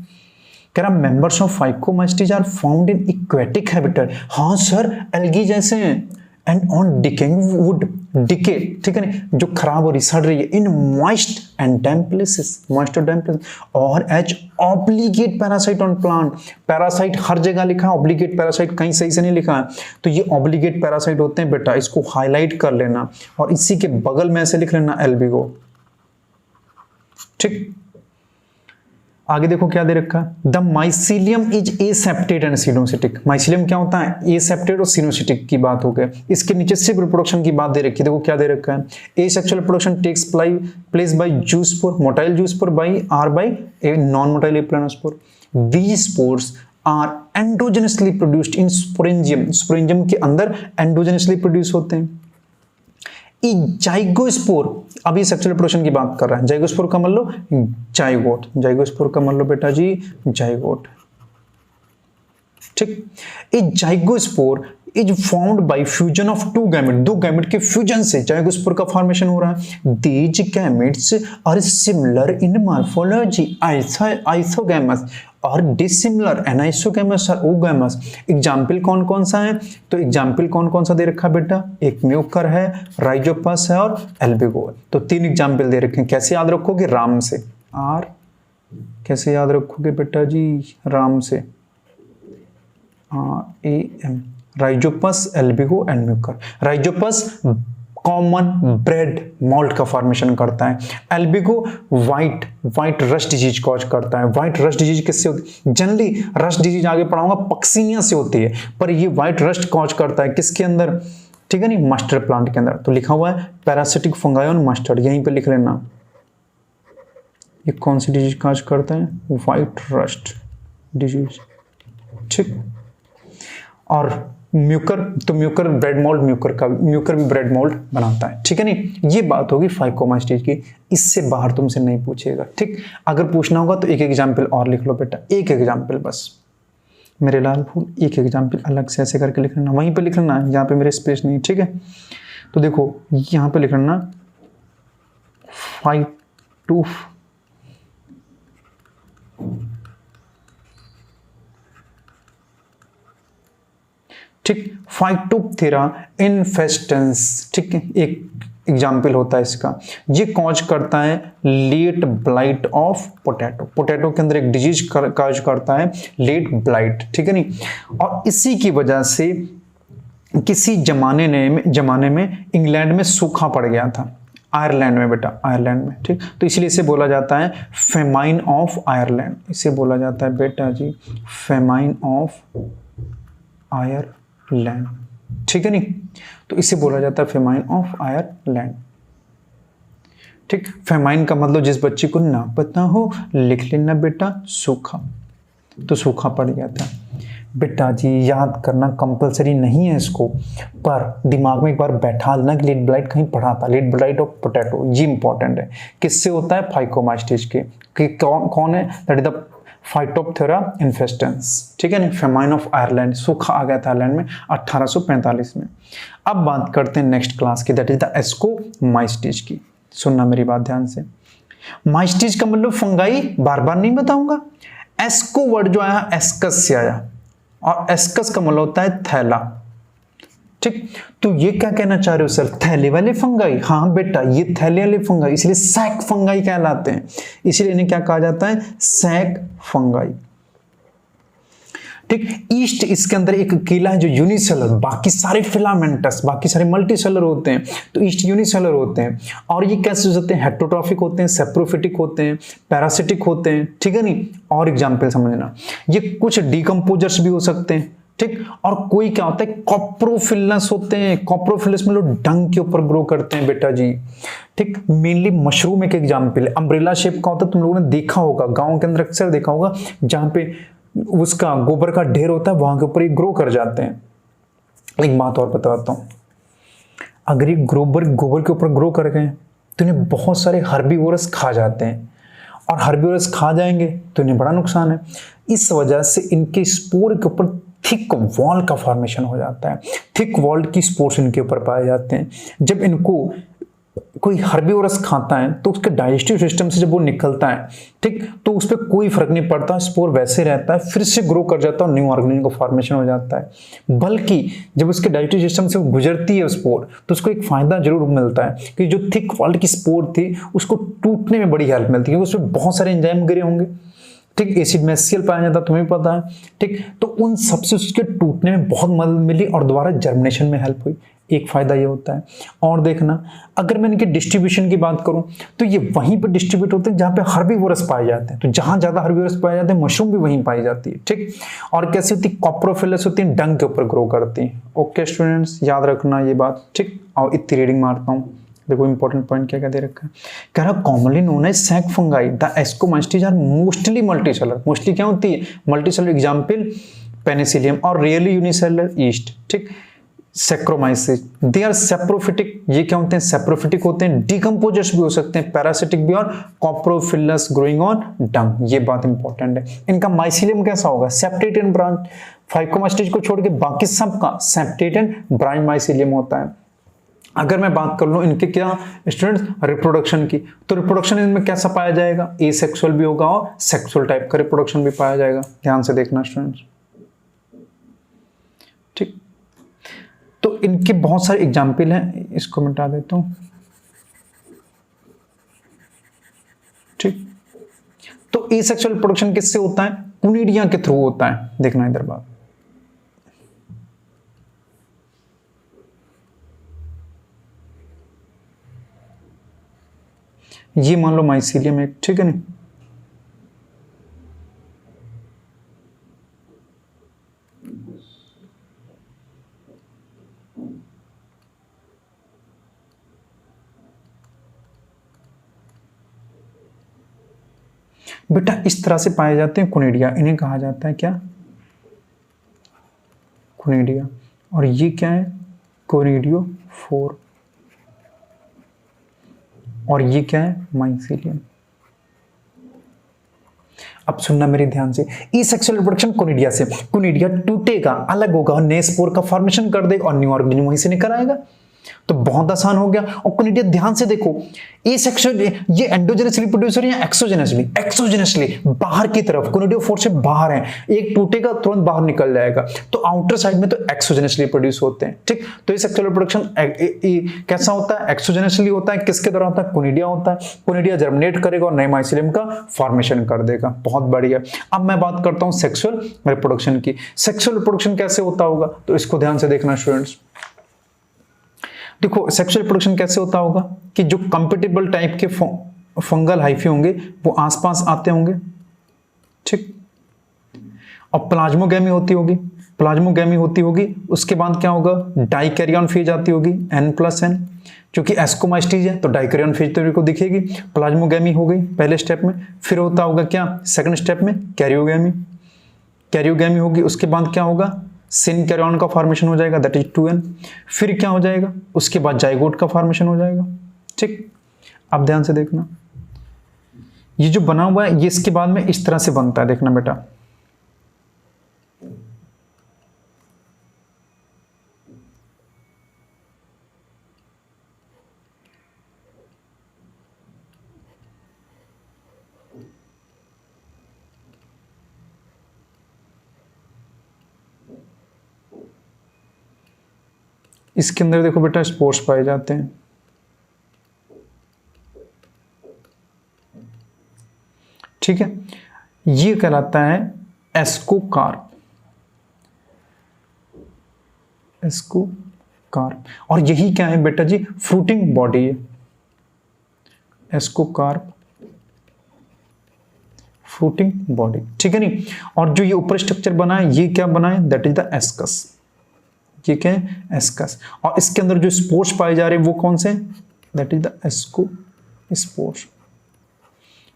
कह रहा members of phycomycetes are found in aquatic habitat. हाँ सर, एल्गी जैसे हैं। And on decaying wood, decay, ठीक है ना, जो खराब हो रही, सड़ रही है, in moist and damp places, moist और डैम्प प्लेसेस, और as obligate parasite on plant. Parasite हर जगह लिखा है, ऑब्लिगेट पैरासाइट कहीं सही से नहीं लिखा है। तो ये ऑब्लिगेट पैरासाइट होते हैं बेटा, इसको हाईलाइट कर लेना, और इसी के बगल में ऐसे लिख लेना एल्बिगो, ठीक। आगे देखो क्या दे रखा है, the mycelium is aseptate and coenocytic. Mycelium क्या होता है? एसेप्टेड और सिनोसिटिक की बात हो गई। इसके नीचे सिर्फ रिप्रोडक्शन की बात दे रखी है, देखो क्या दे रखा है, asexual reproduction takes place by zoospore, motile zoospore by or by a non motile planospore. These spores are endogenously produced in sporangium, sporangium के अंदर एंडोजेनसली प्रोड्यूस होते हैं। जाइगोस्पोर, अभी सेक्सुअल रिप्रोडक्शन की बात कर रहा है, जाइगोस्पोर का मतलब जाइगोट, जाइगोस्पोर का मतलब बेटा जी जाइगोट, ठीक। A zygospore is formed by fusion of two gamete, दो गैमेट के फ्यूजन से जाइगोस्पोर का फॉर्मेशन हो रहा है। These gametes are similar in morphology, isogamous और डिसिमिलर एनाइसोगैमस और ओगैमस। एग्जाम्पल कौन कौन सा है? तो एग्जाम्पल कौन कौन सा दे रखा बेटा? एक म्यूकर है, राइजोपस है और एल्बिगो है। तो तीन एग्जाम्पल दे रखे हैं। कैसे याद रखोगे? राम से, आर कैसे याद रखोगे बेटा जी? राम से, AM, Rhizopus, Albugo and Mucor. Rhizopus common bread malt का फॉर्मेशन करता है, Albugo white rust disease cause करता है। व्हाइट रस्ट डिजीज किससे होती है? जनरली रस्ट डिजीज आगे पढ़ाऊंगा पक्सीनिया से होती है, पर ये व्हाइट रस्ट कॉज करता है किसके अंदर? ठीक है नहीं, मस्टर्ड प्लांट के अंदर। तो लिखा हुआ है पैरासिटिक फंगाई ऑन मस्टर्ड, यहीं पे लिख लेना। ये कौन सी डिजीज कॉज करता है? व्हाइट रस्ट डिजीज, ठीक। और म्यूकर, तो म्यूकर ब्रेड मोल्ड, म्यूकर भी ब्रेड मोल्ड बनाता है, ठीक है नहीं। ये बात होगी फाइकोमास्टीज की, इससे बाहर तुमसे नहीं पूछेगा, ठीक। अगर पूछना होगा तो एक एग्जाम्पल और लिख लो बेटा, एक एग्जाम्पल बस, मेरे लाल फूल, एक एग्जाम्पल अलग से ऐसे करके लिख लेना, वहीं पे लिख लेना जहाँ पे मेरे स्पेस नहीं, ठीक है। तो देखो यहाँ पे लिख लेना 5 ठीक, फाइटोप्थेरा इन्फेस्टेंस, ठीक है, एक एग्जाम्पल होता है इसका। ये कॉज करता है late blight of potato, potato के अंदर एक डिजीज कॉज करता है लेट ब्लाइट, ठीक है नहीं। और इसी की वजह से किसी जमाने में इंग्लैंड में सूखा पड़ गया था, आयरलैंड में बेटा, आयरलैंड में, ठीक। तो इसलिए इसे बोला जाता है फेमाइन ऑफ आयरलैंड, इसे बोला जाता है बेटा जी फेमाइन ऑफ आयरलैंड, ठीक है नहीं। तो इसे बोला जाता है फेमाइन ऑफ आयरलैंड, ठीक। फेमाइन का मतलब जिस बच्चे को ना पता हो लिख लेना बेटा सूखा, तो सूखा पड़ गया था बेटा जी। याद करना कंपलसरी नहीं है इसको, पर दिमाग में एक बार बैठा लेना कि लेट ब्लाइट कहीं पढ़ा था, लेट ब्लाइट ऑफ पोटैटो, ये इंपॉर्टेंट है। किससे होता है? फाइकोमास्टीज के, कि कौन है? दैट इज द फाइटोप्थेरा इन्फेस्टेंस, ठीक है ना। फेमाइन ऑफ आयरलैंड, सूखा आ गया था आयरलैंड में 1845 में। अब बात करते हैं नेक्स्ट क्लास की, दैट इज द एस्कोमाइस्टीज की। सुनना मेरी बात ध्यान से, माइस्टीज का मतलब फंगाई, बार बार नहीं बताऊंगा। एस्को वर्ड जो आया एस्कस से आया, और एस्कस का मतलब होता है थैला, ठीक। तो ये क्या कहना चाह रहे हो सर? थैले वाले फंगाई? हाँ बेटा, ये थैले वाले फंगाई, इसलिए सैक फंगाई कहलाते हैं, इसलिए इन्हें क्या कहा जाता है? सैक फंगाई, ठीक। ईस्ट इसके अंदर एक अकेला है जो यूनिसेलर, बाकी सारे फिलामेंटस, बाकी सारे मल्टीसेलर होते हैं, तो ईस्ट यूनिसेलर होते हैं। और ये कैसे होते हैं? हेट्रोट्रॉफिक होते हैं, सेप्रोफिटिक होते हैं, पैरासिटिक होते हैं, ठीक है नहीं। और एग्जाम्पल समझना, ये कुछ डिकम्पोजर्स भी हो सकते हैं, ठीक। और कोई क्या होता है? कॉप्रोफिलस होते हैं, कॉप्रोफिलस में लोग डंग के ऊपर ग्रो करते हैं बेटा जी, ठीक। मेनली मशरूम एक एग्जाम्पल है, अम्ब्रेला शेप का होता है, तुम लोगों ने देखा होगा गांव के अंदर अक्सर देखा होगा, जहां पे उसका गोबर का ढेर होता है, वहां के ऊपर ये ग्रो कर जाते हैं। एक बात और बताता हूं, अगर ये गोबर के ऊपर ग्रो कर गए तो इन्हें बहुत सारे हर्बीवोरस खा जाते हैं, और हर्बीवोरस खा जाएंगे तो इन्हें बड़ा नुकसान है। इस वजह से इनके स्पोर के ऊपर थिक वॉल का फॉर्मेशन हो जाता है, थिक वॉल की स्पोर्स इनके ऊपर पाए जाते हैं। जब इनको कोई हर्बीवोरस खाता है तो उसके डाइजेस्टिव सिस्टम से जब वो निकलता है, ठीक, तो उस पर कोई फर्क नहीं पड़ता, स्पोर वैसे रहता है, फिर से ग्रो कर जाता है और न्यू ऑर्गेनिज्म का फॉर्मेशन हो जाता है। बल्कि जब उसके डाइजेस्टिव सिस्टम से गुजरती है स्पोर, तो उसको एक फायदा जरूर मिलता है कि जो थिक वॉल की स्पोर थी उसको टूटने में बड़ी हेल्प मिलती है, क्योंकि उसमें बहुत सारे एंजाइम गिरे होंगे, ठीक। एसिड मेसियल पाया जाता है, तुम्हें पता है, ठीक। तो उन सबसे उसके टूटने में बहुत मदद मिली और दोबारा जर्मिनेशन में हेल्प हुई, एक फायदा ये होता है। और देखना, अगर मैं इनके डिस्ट्रीब्यूशन की बात करूं तो ये वहीं पर डिस्ट्रीब्यूट होते हैं जहां पे हर्बीवोरस पाए जाते हैं, तो जहां ज्यादा हर्बीवोरस पाए जाते हैं मशरूम भी वहीं पाई जाती है, ठीक। और कैसी होती है? कॉप्रोफिलस होती है, डंग के ऊपर ग्रो करती है। ओके स्टूडेंट्स, याद रखना ये बात, ठीक। और इतनी रीडिंग मारता हूं, देखो इंपॉर्टेंट पॉइंट क्या क्या दे रखा है। कह रहा commonly known as sac fungi, the ascomycetes are mostly multicellular, mostly क्या होती है? मल्टीसेलर, एग्जांपल पेनिसिलियम, और रियली यूनिसेलर ईस्ट, ठीक। सैक्रोमाइसिस, दे आर सेप्रोफिटिक, ये क्या होते हैं? सेप्रोफिटिक होते हैं। डिकम्पोजर्स भी हो सकते हैं, पैरासिटिक भी, और कॉप्रोफिलस ग्रोइंग ऑन डंग, ये बात इंपॉर्टेंट है। इनका माइसिलियम कैसा होगा? सेप्टेट एंड ब्रांच, फाइकोमास्टीज को छोड़ के बाकी सबका सेप्टेट एंड ब्रांच माइसिलियम होता है। अगर मैं बात कर लूं इनके क्या स्टूडेंट्स रिप्रोडक्शन की, तो रिप्रोडक्शन इनमें कैसा पाया जाएगा? एसेक्सुअल भी होगा और सेक्सुअल टाइप का रिप्रोडक्शन भी पाया जाएगा, ध्यान से देखना स्टूडेंट्स, ठीक। तो इनके बहुत सारे एग्जाम्पल हैं, इसको मिटा देता हूं, ठीक। तो एसेक्सुअल रिप्रोडक्शन किससे होता है? कुनिडिया के थ्रू होता है, देखना इधर बात। ये मान लो माइसीलियम एक, ठीक है नहीं। बेटा इस तरह से पाए जाते हैं कुनिडिया, इन्हें कहा जाता है क्या? कुनिडिया। और ये क्या है, कोनिडियोफोर, और ये क्या है, माइसीलियम। अब सुनना मेरे ध्यान से, ई सेक्सुअल रिप्रोडक्शन कोनिडिया से, कोनिडिया टूटेगा, अलग होगा और नए स्पोर का फॉर्मेशन कर देगा और न्यू ऑर्गेनिज्म वहीं से निकल आएगा। तो बहुत आसान हो गया। और कोनिडिया ध्यान से देखो, ए सेक्सुअल, ये एंडोजेनसली प्रोड्यूस हो रही है, एक्सोजेनसली, एक्सोजेनसली बाहर की तरफ, कोनिडियोफोर से बाहर है, एक टूटेगा तुरंत बाहर निकल जाएगा। तो आउटर साइड में तो एक्सोजेनसली प्रोड्यूस होते हैं, ठीक। तो ये सेक्सुअल रिप्रोडक्शन कैसा होता है, एक्सोजेनसली होता है। किसके द्वारा होता है, कोनिडिया होता है। कोनिडिया जर्मिनेट करेगा और नए माइसीलियम का फॉर्मेशन कर देगा। बहुत बढ़िया। अब मैं बात करता हूं सेक्सुअल रिप्रोडक्शन की। सेक्सुअल रिप्रोडक्शन कैसे होता होगा, तो इसको ध्यान से देखना स्टूडेंट्स। देखो सेक्सुअल रिप्रोडक्शन कैसे होता होगा कि जो कंपेटिबल टाइप के फंगल हाइफी होंगे वो आसपास आते होंगे, ठीक। और प्लाज्मोगैमी होती होगी, प्लाज्मोगैमी होती होगी। उसके बाद क्या होगा, डाइकैरियन फेज आती होगी, n+n, क्योंकि एस्कोमाइस्टीज है तो डाइकैरियन फेज तो को दिखेगी। प्लाज्मोगैमी हो गई पहले स्टेप में। फिर होता होगा क्या, सेकंड स्टेप में कैरियोगैमी, कैरियोगैमी होगी। उसके बाद क्या होगा, सिन कैरियन का फॉर्मेशन हो जाएगा, दैट इज 2n। फिर क्या हो जाएगा, उसके बाद जाइगोट का फॉर्मेशन हो जाएगा, ठीक। अब ध्यान से देखना, ये जो बना हुआ है ये इसके बाद में इस तरह से बनता है, देखना बेटा। इसके अंदर देखो बेटा स्पोर्स पाए जाते हैं, ठीक है। ये कहलाता है एस्कोकार्प, एस्कोकार्प। और यही क्या है बेटा जी, फ्रूटिंग बॉडी है, एस्कोकार्प फ्रूटिंग बॉडी, ठीक है नहीं। और जो ये ऊपर स्ट्रक्चर बना है ये क्या बना है, दैट इज द एस्कस, ये क्या है, एस्कस। और इसके अंदर जो स्पोर्स पाए जा रहे हैं वो कौन से, दैट इज द एस्कोस्पोर्स,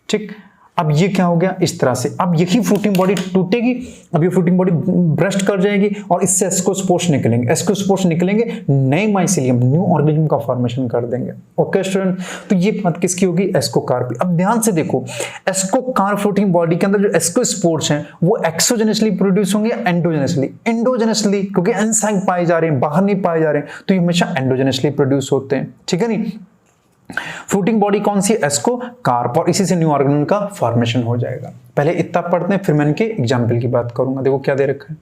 ठीक। अब ये क्या हो गया, इस तरह से। अब यही फ्रूटिंग बॉडी टूटेगी, अब ये फ्रूटिंग बॉडी ब्रस्ट कर जाएगी और इससे एस्कोस्पोर्स निकलेंगे, एस्कोस्पोर्स निकलेंगे, नए माइसीलियम, न्यू ऑर्गेनिज्म का फॉर्मेशन कर देंगे। ओके स्टूडेंट, तो ये बात किसकी होगी, एस्कोकार्प। अब ध्यान से देखो, एस्कोकार्प फ्रूटिंग बॉडी के अंदर जो एस्कोस्पोर्स हैं वो एक्सोजेनसली प्रोड्यूस होंगे या एंडोजेनसली, एंडोजेनसली, क्योंकि एंजाइम पाए जा रहे हैं, बाहर नहीं पाए जा रहे हैं, तो ये हमेशा एंडोजेनसली प्रोड्यूस होते हैं, ठीक है नहीं। फ्रूटिंग बॉडी कौन सी, एस्कोकार्प, और इसी से न्यू ऑर्गेनिज्म का फॉर्मेशन हो जाएगा। पहले इतना पढ़ते हैं, फिर मैं इनके एग्जाम्पल की बात करूंगा। देखो क्या दे रखा है,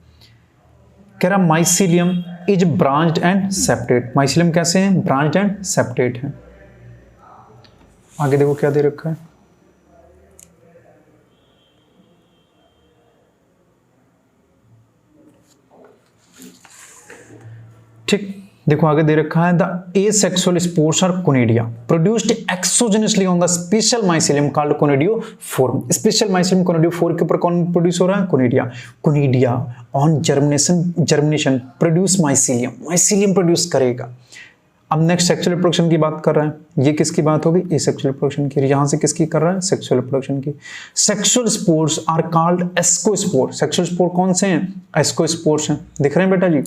कह रहा mycelium is branched and separate. Mycelium कैसे हैं, ब्रांच्ड एंड सेपरेट हैं। आगे देखो क्या दे रखा है, ठीक। देखो आगे दे रखा है, the asexual spores are conidia produced exogenously on the special mycelium called conidiophore। special mycelium conidiophore के ऊपर कौन प्रोड्यूस हो रहा है, conidia. Conidia on germination produce mycelium, mycelium produce करेगा। अब नेक्स्ट सेक्सुअल रिप्रोडक्शन की बात कर रहा है, ये किसकी बात होगी, एसेक्सुअल रिप्रोडक्शन की। यहां से किसकी कर रहा है, सेक्सुअल रिप्रोडक्शन की। Sexual spores are called ascospore. Sexual spore कौन से हैं, एस्कोस्पोर्स हैं, दिख रहे हैं बेटा जी।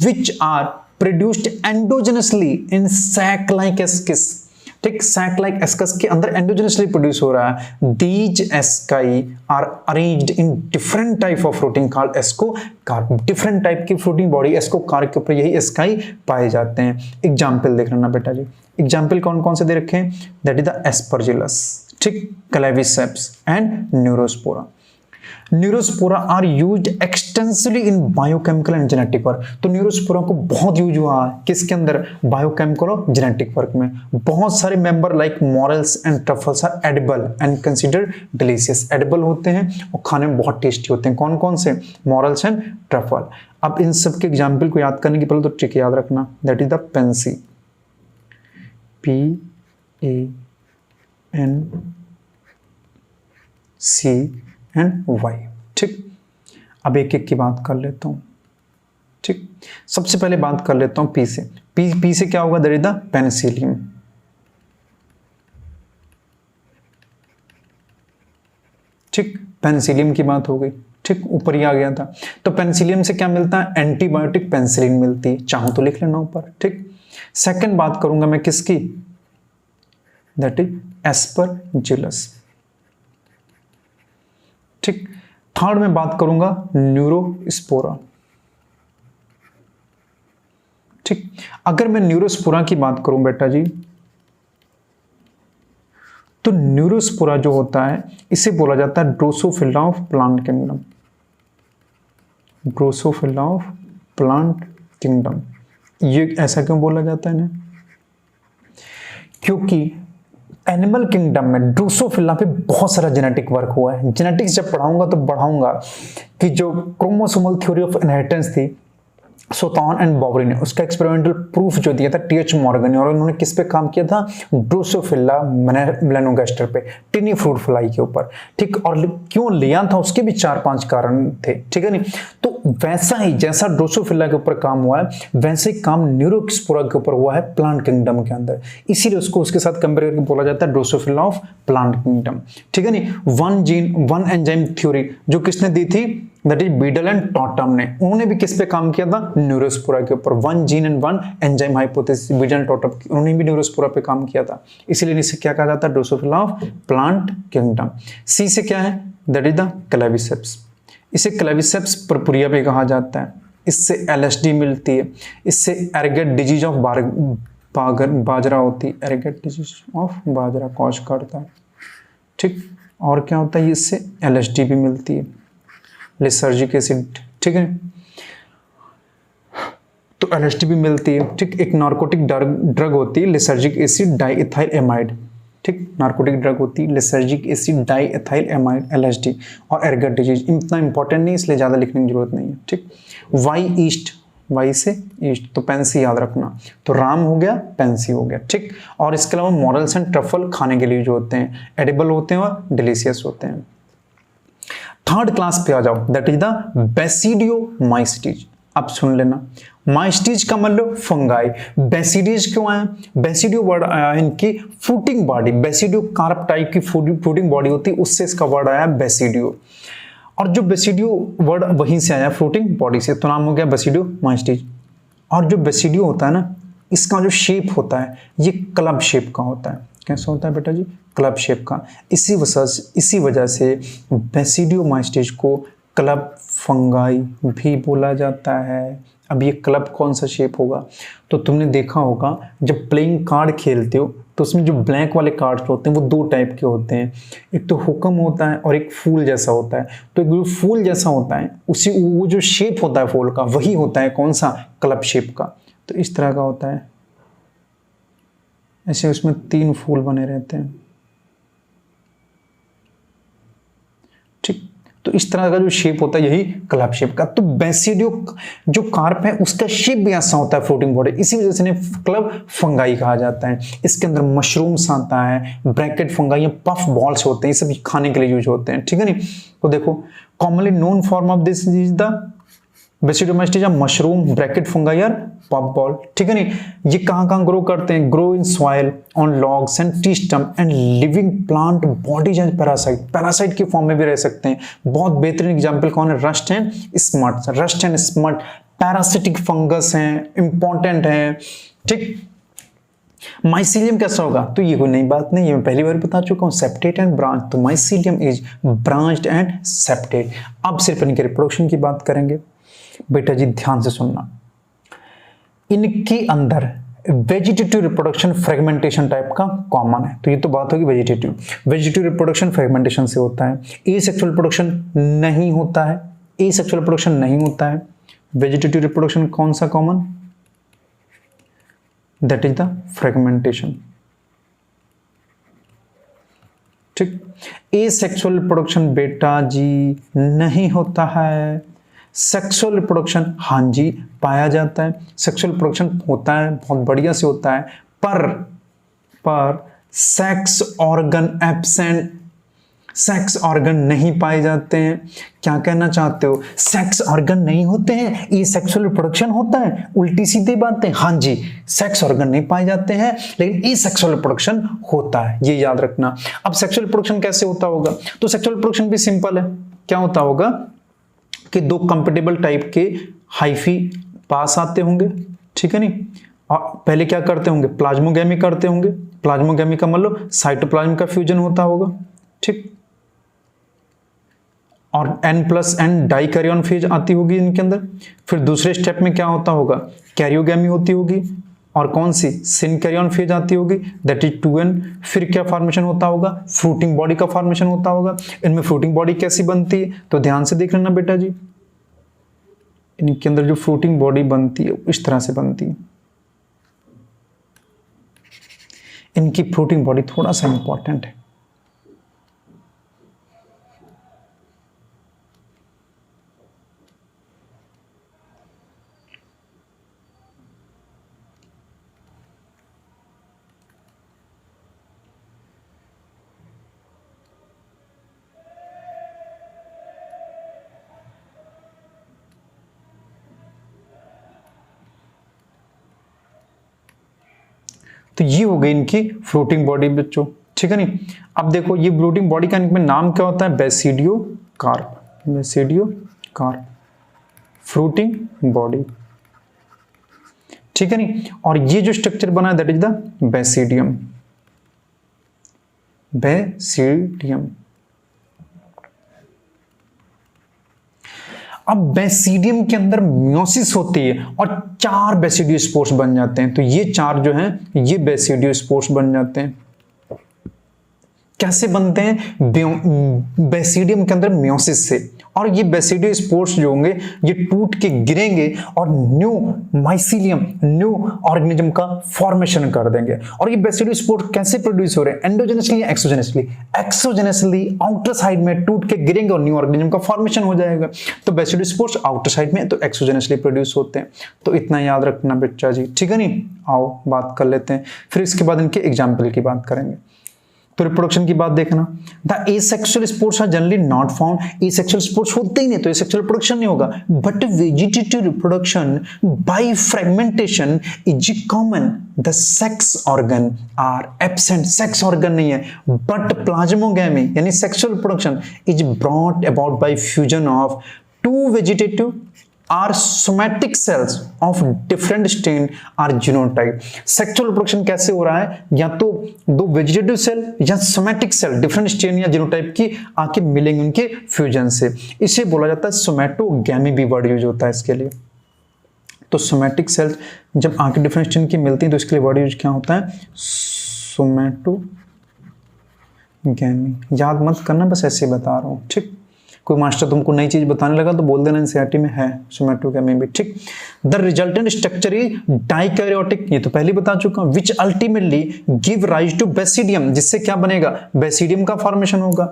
Which are produced endogenously in sac like एस्किस, ठीक। सैक लाइक एस्कस के अंदर एंडोजेनसली प्रोड्यूस हो रहा है। These asci are arranged in different type of fruiting called ascocarp. Different type की फ्रूटिंग बॉडी एस्कोकार्प के ऊपर यही एस्काई पाए जाते हैं। एग्जाम्पल देख लेना बेटा जी, एग्जाम्पल कौन कौन से दे रखे हैं, दैट इज द एस्परजिलस, ठीक, Claviceps and Neurospora. Neurospora are used extensively in biochemical and genetic work. तो न्यूरोस्पोरा को बहुत यूज हुआ है किसके अंदर, बायोकेमिकल और जेनेटिक वर्क में। बहुत सारे member like morels and truffles are edible and considered delicious. Edible होते हैं और खाने में बहुत टेस्टी होते हैं। कौन कौन से, मॉरल्स एंड ट्रफल। अब इन सब के एग्जाम्पल को याद करने के पहले तो ट्रिक याद रखना, that is the pansy, PANC and Y, ठीक। अब एक एक की बात कर लेता हूं, ठीक। सबसे पहले बात कर लेता हूं पी से। पी से क्या होगा, दैट इज द पेनिसिलियम, ठीक। पेनिसिलियम की बात हो गई, ठीक, ऊपर ही आ गया था। तो पेनिसिलियम से क्या मिलता है, एंटीबायोटिक पेनिसिलिन मिलती है, चाहो तो लिख लेना ऊपर। ठीक, सेकंड बात करूंगा मैं किसकी, दैट इज एस्परजिलस। ठीक, थर्ड में बात करूंगा न्यूरोस्पोरा। ठीक, अगर मैं न्यूरोस्पोरा की बात करूं बेटा जी, तो न्यूरोस्पोरा जो होता है इसे बोला जाता है Drosophila of plant kingdom. Drosophila of plant kingdom, ये ऐसा क्यों बोला जाता है ना, क्योंकि एनिमल किंगडम में ड्रोसोफिला पे बहुत सारा जेनेटिक वर्क हुआ है। जेनेटिक्स जब पढ़ाऊंगा तो पढ़ाऊंगा कि जो क्रोमोसोमल थ्योरी ऑफ इनहेरिटेंस थी सोतान एंड बॉबरी ने, उसका एक्सपेरिमेंटल प्रूफ जो दिया था टीएच मॉर्गन ने, और उन्होंने किस पे काम किया था, ड्रोसोफिला मेलानोगास्टर पे, टिनी फ्रूट फ्लाई के ऊपर। ठीक, और क्यों लिया था उसके भी 4-5 कारण थे। ठीक है नहीं, तो वैसा ही जैसा ड्रोसोफिला के ऊपर काम हुआ है वैसे ही काम न्यूरोस्पोरा के ऊपर हुआ है प्लांट किंगडम के अंदर, इसीलिए उसको उसके साथ कंपेयर करके बोला जाता है ड्रोसोफिला ऑफ प्लांट किंगडम। ठीक है नहीं, one gene one enzyme theory जो किसने दी थी, that is Beadle and Tatum ने, उन्होंने भी किस पे काम किया था, न्यूरोस्पोरा के ऊपर। One gene and one enzyme hypothesis, Beadle and Tatum, उन्होंने भी न्यूरोस्पोरा पे काम किया था, इसीलिए इसे क्या कहा जाता है, ड्रोसोफिला ऑफ प्लांट किंगडम। सी से क्या है, दैट इज द क्लेविसेप्स, इसे क्लेविसेप्स परपुरिया भी कहा जाता है। इससे एलएसडी मिलती है, इससे एरगेट डिजीज ऑफ बाजरा होती है, एरगेट डिजीज ऑफ बाजरा कॉज करता है। ठीक, और क्या होता है, इससे एलएसडी भी मिलती है, लिसर्जिक एसिड। ठीक है, तो एलएसडी भी मिलती है। ठीक, एक नार्कोटिक ड्रग होती है लिसर्जिक एसिड डाइएथाइल एमाइड। ठीक, नार्कोटिक ड्रग होती है लिसर्जिक एसिड डाइएथाइल एमाइड, एलएसडी, और एरगेट डिजीज इतना इंपॉर्टेंट नहीं इसलिए ज़्यादा लिखने की जरूरत नहीं है। ठीक, वाई ईस्ट, वाई से ईस्ट, तो पेंसी याद रखना, तो राम हो गया, पेंसी हो गया। ठीक, और इसके अलावा मॉरल्स एंड ट्रफल खाने के लिए जो होते हैं, एडिबल होते हैं और डिलीशियस होते हैं। थर्ड क्लास पे आ जाओ, दैट इज द बेसिडियोमाइसिटीज। अब सुन लेना, माइस्टीज का मतलब फंगाई, बेसिडीज क्यों आया, बेसिडियो वर्ड आया इनकी fruiting body, basidio carp type की फ्रूटिंग बॉडी होती है, उससे इसका वर्ड आया बेसिडियो, और जो बेसिडियो वर्ड वहीं से आया फ्रूटिंग बॉडी से, तो नाम हो गया बेसिडियोमाइस्टीज। और जो बेसिडियो होता है ना, इसका जो शेप होता है ये क्लब शेप का होता है। कैसा होता है बेटा जी, क्लब शेप का। इसी वजह से बेसिडियोमाइस्टीज को क्लब फंगाई भी बोला जाता है। अब ये क्लब कौन सा शेप होगा, तो तुमने देखा होगा जब प्लेइंग कार्ड खेलते हो तो उसमें जो ब्लैक वाले कार्ड्स होते हैं वो 2 टाइप के होते हैं, एक तो हुक्म होता है और एक फूल जैसा होता है। तो एक जो फूल जैसा होता है उसी वो जो शेप होता है फूल का वही होता है कौन सा, क्लब शेप का। तो इस तरह का होता है, ऐसे उसमें 3 फूल बने रहते हैं। ठीक, तो इस तरह का जो शेप होता है यही क्लब शेप का। तो बेसिडियो जो कार्प है उसका शेप भी ऐसा होता है फ्लोटिंग बॉडी, इसी वजह से इन्हें क्लब फंगाई कहा जाता है। इसके अंदर मशरूम्स आता है, ब्रैकेट फंगाई या पफ बॉल्स होते हैं, ये सब खाने के लिए यूज होते हैं। ठीक है नहीं, तो देखो commonly known form of this is the basidiomycetes, mushroom, bracket fungi और पफ बॉल। ठीक है नहीं, ये कहाँ ग्रो करते हैं, grow in soil, on logs and tree stump and living plant bodies and parasite, parasite की फॉर्म में भी रह सकते हैं। बहुत बेहतरीन एग्जांपल कौन है, rust and smut. Rust and smut parasitic fungus हैं, इंपॉर्टेंट हैं। ठीक, माइसीलियम कैसा होगा, तो ये कोई नई बात नहीं है, मैं पहली बार बता चुका हूँ, सेप्टेट एंड ब्रांच। तो mycelium is branched and septate. अब सिर्फ इनके रिप्रोडक्शन की बात करेंगे। बेटा जी ध्यान से सुनना, इनके अंदर वेजिटेटिव रिप्रोडक्शन फ्रेगमेंटेशन टाइप का कॉमन है। तो ये तो बात होगी वेजिटेटिव रिप्रोडक्शन फ्रेगमेंटेशन से होता है। एसेक्सुअल रिप्रोडक्शन नहीं होता है, एसेक्सुअल रिप्रोडक्शन नहीं होता है। वेजिटेटिव रिप्रोडक्शन कौन सा common, that is the fragmentation. ठीक, एसेक्सुअल रिप्रोडक्शन बेटा जी नहीं होता है। सेक्सुअल रिप्रोडक्शन हाँ जी पाया जाता है, सेक्सुअल रिप्रोडक्शन होता है, बहुत बढ़िया से होता है, पर sex organ absent, sex organ नहीं पाए जाते हैं। क्या कहना चाहते हो, सेक्स ऑर्गन नहीं होते हैं, ये सेक्सुअल रिप्रोडक्शन होता है, उल्टी सीधी बातें। हाँ जी, सेक्स ऑर्गन नहीं पाए जाते हैं लेकिन ये सेक्सुअल रिप्रोडक्शन होता है, ये याद रखना। अब सेक्सुअल रिप्रोडक्शन कैसे होता होगा, तो सेक्सुअल रिप्रोडक्शन भी सिंपल है, क्या होता होगा, कि दो कंपेटेबल टाइप के हाइफी पास आते होंगे, ठीक है नहीं। पहले क्या करते होंगे, प्लाज्मोगेमी करते होंगे। प्लाज्मोगेमी का मतलब साइटोप्लाज्म का फ्यूजन होता होगा, ठीक। और N+N डाइकैरियन फेज आती होगी इनके अंदर। फिर दूसरे स्टेप में क्या होता होगा, कैरियोगेमी होती होगी। और कौन सी, सिनकैरियन फेज आती होगी, दैट इज 2N। फिर क्या फॉर्मेशन होता होगा, फ्रूटिंग बॉडी का फॉर्मेशन होता होगा। इनमें फ्रूटिंग बॉडी कैसी बनती है, तो ध्यान से देख लेना बेटा जी। इनके अंदर जो फ्रूटिंग बॉडी बनती है इस तरह से बनती है। इनकी फ्रूटिंग बॉडी थोड़ा सा इंपॉर्टेंट है। तो ये हो गई इनकी फ्लोटिंग बॉडी बच्चों, ठीक है नहीं। अब देखो ये फ्लोटिंग बॉडी का इनमें नाम क्या होता है, basidio carp. Basidio carp floating body, ठीक है नहीं। और ये जो स्ट्रक्चर बना है that is the basidium. Basidium. अब बेसिडियम के अंदर मियोसिस होती है और 4 बेसिडियो स्पोर्स बन जाते हैं। तो ये 4 जो हैं ये बेसिडियो स्पोर्स बन जाते हैं। कैसे बनते हैं, बेसिडियम के अंदर मियोसिस से। और ये बेसिडियो स्पोर्स जो होंगे ये टूट के गिरेंगे और न्यू माइसीलियम, न्यू ऑर्गेनिज्म का फॉर्मेशन कर देंगे। और ये बेसिडियो स्पोर्स कैसे प्रोड्यूस हो रहे हैं, एंडोजेनसली या एक्सोजेनसली। एक्सोजेनसली आउटर साइड में टूट के गिरेंगे और न्यू ऑर्गेनिज्म का फॉर्मेशन हो जाएगा। तो बेसिडियो स्पोर्स आउटर साइड में, तो एक्सोजेनसली प्रोड्यूस होते हैं। तो इतना याद रखना बच्चा जी, ठीक है नहीं। आओ बात कर लेते हैं, फिर इसके बाद इनके एग्जाम्पल की बात करेंगे। तो रिप्रोडक्शन की बात देखना, the asexual spores are generally not found. Asexual spores होते ही नहीं तो एसेक्सुअल रिप्रोडक्शन नहीं होगा। But vegetative reproduction by fragmentation is common. The sex organ are absent. Sex organ नहीं है, बट प्लाज्मोगेमी यानी sexual reproduction is brought about by fusion of 2 vegetative are somatic cells of different strain are genotype। Sexual reproduction कैसे हो रहा है, या तो 2 वेजिटेटिव सेल या सोमैटिक सेल डिफरेंट स्ट्रेन या जीनोटाइप की आके मिलेंगे उनके फ्यूजन से। इसे बोला जाता है सोमैटोगैमी, भी वर्ड यूज होता है इसके लिए। तो सोमैटिक सेल्स जब आके डिफरेंट स्ट्रेन की मिलती हैं तो इसके लिए वर्ड यूज क्या होता है, सोमैटोगैमी। याद मत करना, बस ऐसे बता रहा हूँ, ठीक। कोई मास्टर तुमको नई चीज बताने लगा तो बोल देना एनसीईआरटी में है सोमैटोगैमी भी, ठीक। The resultant structure is dikaryotic, ये तो पहले बता चुका हूं, which ultimately give rise to basidium, जिससे क्या बनेगा, बेसिडियम का फॉर्मेशन होगा।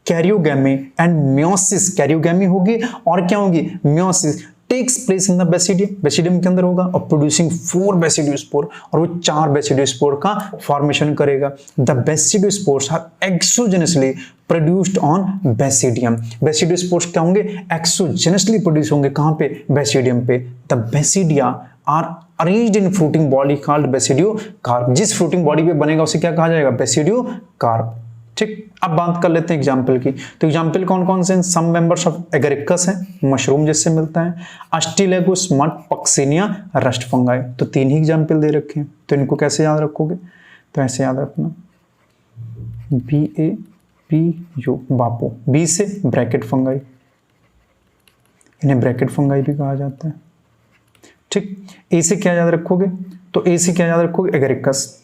कैरियोगैमी एंड मियोसिस, कैरियोगैमी होगी और क्या होगी, meiosis takes place in the basidium, basidium के अंदर होगा और प्रोड्यूसिंग 4 बेसिडियो स्पोर, और वो 4 बेसिडियो स्पोर का फॉर्मेशन करेगा। The basidiospores are exogenously produced on basidium. Basidiospores क्या होंगे, एक्सोजेनसली प्रोड्यूस होंगे, कहां पे, बेसिडियम पे। The basidia are arranged in fruiting body called basidiocarp. जिस फ्रूटिंग बॉडी पे बनेगा उसे क्या कहा जाएगा, बेसिडियो कार्प, ठीक। अब बात कर लेते हैं एग्जाम्पल की। तो एग्जाम्पल कौन कौन से हैं, सम मेंबर्स ऑफ एगरिकस है, मशरूम जिससे मिलता है, Ustilago smut, Puccinia, rust fungi. तो 3 ही एग्जाम्पल दे रखे हैं। तो इनको कैसे याद रखोगे, तो ऐसे याद रखना, BAPU बापो, बी से ब्रैकेट फंगाई, इन्हें ब्रैकेट फंगाई भी कहा जाता है, ठीक। ए से क्या याद रखोगे, तो ए से क्या याद रखोगे, एगरिकस।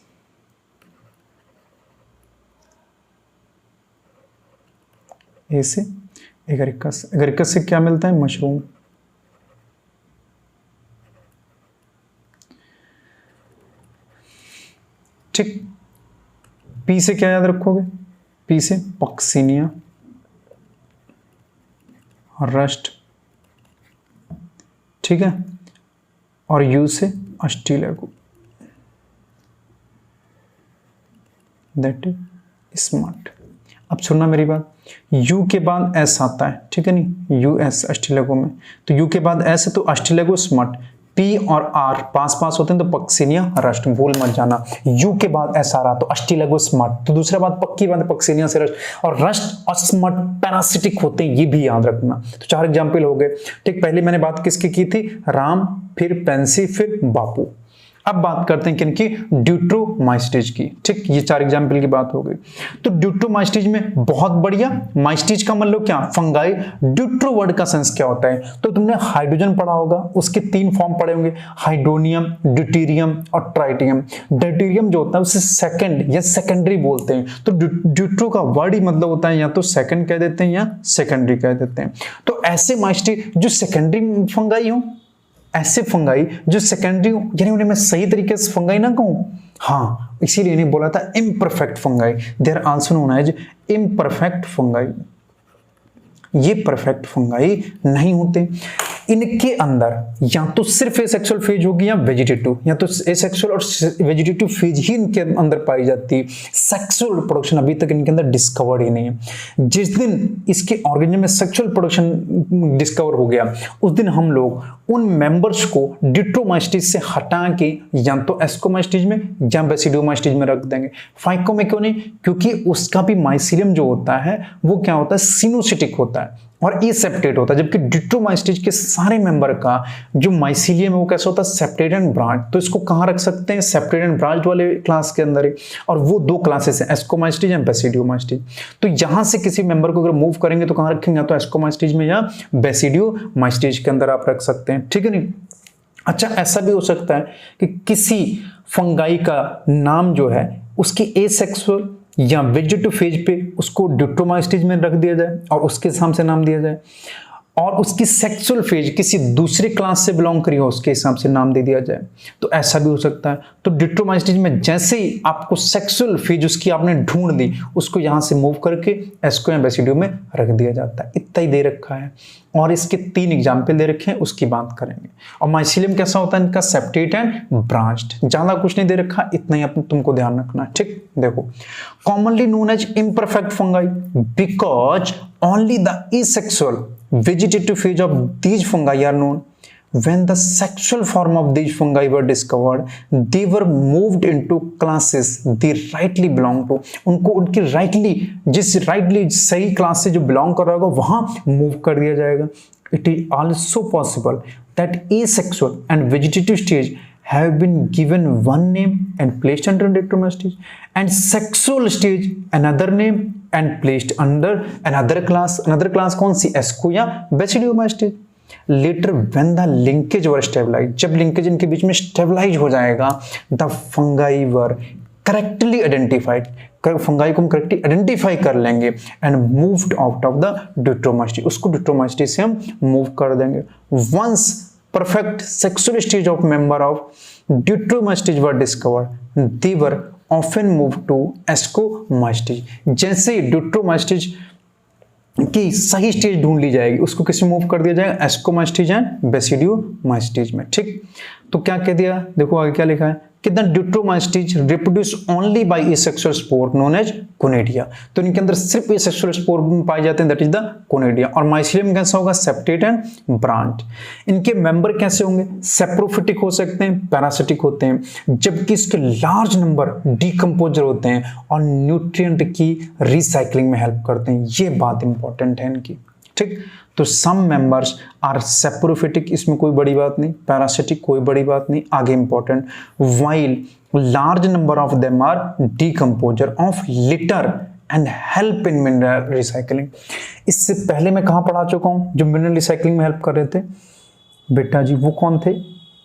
ए से एगरिकस, एगरिकस से क्या मिलता है, मशरूम। ठीक। पी से क्या याद रखोगे, पी से पक्सिनिया, रस्ट, ठीक है। और यू से अस्टिलेगो, दैट इज स्मार्ट। अब सुनना मेरी बात, U के बाद S आता है, ठीक है नहीं, US अस्टिलेगो में। तो U के बाद S है तो अस्टिलेगो स्मट, पी और आर पास पास होते हैं तो पक्सिनिया रस्ट, भूल मत जाना। यू के बाद एस आ रहा तो अस्टिलैगोस्मट, तो दूसरा बात पक्की बात है पक्सिनिया से रस्ट, और रस्ट और स्मट पैरासिटिक होते हैं, ये भी याद रखना। तो 4 एग्जाम्पल हो गए। ठीक, पहले मैंने बात किसकी की थी, राम, फिर पेंसी, फिर बापू। अब बात करते हैं किनकी, ड्यूट्रोमाइस्टिज की। ठीक, ये 4 एग्जाम्पल की बात हो गई। तो ड्यूट्रोमाइस्टिज में बहुत बढ़िया, माइस्टिज का मतलब क्या, फंगाई। ड्यूट्रो वर्ड का सेंस क्या होता है, तो तुमने हाइड्रोजन पढ़ा होगा, उसके 3 फॉर्म पढ़े होंगे, हाइड्रोनियम, ड्यूटेरियम और ट्राइटियम। ड्यूटेरियम जो होता है उसे सेकंड या सेकेंडरी बोलते हैं। तो ड्यूट्रो का वर्ड ही मतलब होता है या तो सेकंड कह देते हैं या सेकेंडरी कह देते हैं। तो ऐसे माइस्टिज जो सेकेंडरी फंगाई हो, ऐसे फंगाई जो सेकेंडरी, यानी उन्हें मैं सही तरीके से फंगाई ना कहूं, हाँ इसीलिए इन्हें बोला था imperfect fungi. They are also known as imperfect fungi. ये परफेक्ट फंगाई नहीं होते। इनके अंदर या तो सिर्फ एसेक्सुअल फेज होगी या वेजिटेटिव, या तो एसेक्सुअल और वेजिटेटिव फेज ही इनके अंदर पाई जाती है। सेक्सुअल रिप्रोडक्शन अभी तक इनके अंदर डिस्कवर्ड ही नहीं है। जिस दिन इसके ऑर्गेनिज्म में सेक्सुअल प्रोडक्शन डिस्कवर हो गया, उस दिन हम लोग उन मेंबर्स को ड्यूट्रोमाइस्टिज से हटा के या तो एस्कोमाइस्टिज में या बेसिडियोमाइस्टिज में रख देंगे। फाइको में क्यों नहीं, क्योंकि उसका भी माइसीलियम जो होता है वो क्या होता है, सिनोसिटिक होता है और एसेप्टेट होता है, जबकि ड्यूट्रोमाइस्टिज के सारे मेंबर का जो माइसीलियम है वो कैसा होता है, सेप्टेट एंड ब्रांच। तो इसको कहाँ रख सकते हैं, सेप्टेट एंड ब्रांच वाले क्लास के अंदर ही, और वो 2 क्लासेस हैं, एस्कोमाइस्टिज एंड बेसिडियोमाइस्टिज। तो यहां से किसी मेंबर को अगर मूव करेंगे तो कहाँ रखेंगे, तो एस्कोमाइस्टिज में या बेसिडियोमाइस्टिज के अंदर आप रख सकते हैं। ठीक है नहीं। अच्छा, ऐसा भी हो सकता है कि किसी फंगाई का नाम जो है उसकी एसेक्सुअल या वेजिटेटिव फेज पे उसको ड्यूट्रोमाइस्टिज में रख दिया जाए और उसके हिसाब से नाम दिया जाए, और उसकी सेक्सुअल फेज किसी दूसरी क्लास से बिलोंग करी हो उसके हिसाब से नाम दे दिया जाए। तो ऐसा भी हो सकता है। तो ड्यूट्रोमाइस्टिज में जैसे ही आपको सेक्सुअल फेज उसकी आपने ढूंढ दी, उसको यहां से मूव करके एस्को या बेसिडियो में रख दिया जाता है। इतना ही दे रखा है, और इसके 3 एग्जाम्पल दे रखे हैं, उसकी बात करेंगे। और माइसीलियम कैसा होता है इनका, सेप्टेट एंड ब्रांच्ड। ज्यादा कुछ नहीं दे रखा, इतना ही तुमको ध्यान रखना है। ठीक, देखो, commonly known as imperfect fungi because only the asexual vegetative phase of these fungi are known. When the sexual form of these fungi were discovered, they were moved into classes they rightly belong to. उनको उनकी rightly, जिस rightly सही क्लास से जो belong कर रहा होगा वहां move कर दिया जाएगा। It is also possible that asexual and vegetative stage have been given one name and placed under ड्यूट्रोमाइस्टिज, and sexual stage another name and placed under another class. Another class कौन सी, एस्को या बेसिडियोमाइस्टिज। Later when the linkage were stabilized, जब लिंकेज इनके बीच में स्टेबलाइज हो जाएगा, the fungi were correctly identified, fungi को हम करेक्टली आइडेंटिफाई कर लेंगे and moved out of the deuteromycetes, उसको ड्यूट्रोमाइस्टिज से हम मूव कर देंगे। Once perfect sexual stage of member of deuteromycetes were discovered, they were often moved to ascomycetes. जैसे ही ड्यूट्रोमाइस्टिज की सही स्टेज ढूंढ ली जाएगी, उसको किस में मूव कर दिया जाएगा, एस्कोमाइस्टिज एंड बेसिडियोमाइस्टिज में। ठीक, तो क्या कह दिया, देखो आगे क्या लिखा है कि the deuteromycetes reproduce only by asexual spore known as conidia. तो इनके अंदर सिर्फ एसेक्सुअल स्पोर पाए जाते हैं, दैट इज द कोनेडिया। और माइसीलियम कैसा होगा, सेप्टेट एंड ब्रांच। इनके मेंबर कैसे होंगे, सेप्रोफिटिक हो सकते हैं, पैरासिटिक होते हैं, जबकि इसके लार्ज नंबर डीकंपोजर होते हैं और न्यूट्रिएंट की रिसाइकलिंग में हेल्प करते हैं। ये बात इंपॉर्टेंट है इनकी। ठीक, तो सम मेंबर्स आर सेप्रोफिटिक, इसमें कोई बड़ी बात नहीं, पैरासिटिक कोई बड़ी बात नहीं, आगे important, while large number of them are decomposer of litter and help in mineral recycling. इससे पहले मैं कहां पढ़ा चुका हूं, जो मिनरल रिसाइकलिंग में हेल्प कर रहे थे बेटा जी, वो कौन थे,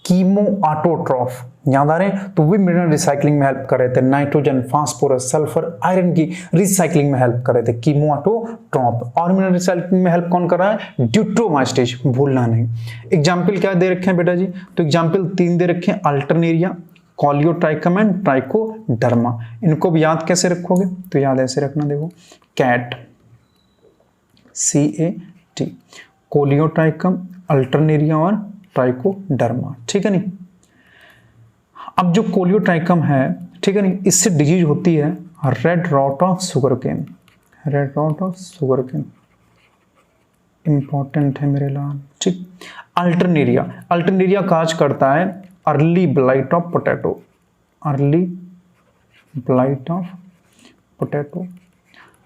कीमो ऑटोट्रॉफ, याद आ रहे हैं, तो वे मिनरल रिसाइकलिंग में हेल्प कर रहे थे। नाइट्रोजन, फास्फोरस, सल्फर, आयरन की रिसाइकलिंग में हेल्प कर रहे थे, कीमो ऑटोट्रॉफ। और मिनरल रिसाइकलिंग में हेल्प कौन कर रहा है, ड्यूट्रोमाइस्टिज, भूलना नहीं। एग्जाम्पल क्या दे रखे हैं बेटा जी, तो एग्जाम्पल 3 दे रखे हैं, अल्टरनेरिया, कॉलियोट्राइकम एंड ट्राइकोडर्मा। इनको भी याद कैसे रखोगे, तो याद ऐसे रखना, देखो कैट, CAT, कोलियोट्राइकम, अल्टरनेरिया और ट्राइकोडर्मा। ठीक है नहीं। अब जो कोलियोट्राइकम है, ठीक है नहीं, इससे डिजीज होती है red rot of sugar cane, red rot of sugar cane. Important है मेरे लाल, ठीक। अल्टरनेरिया, अल्टरनेरिया काज करता है early blight of potato, early blight of potato.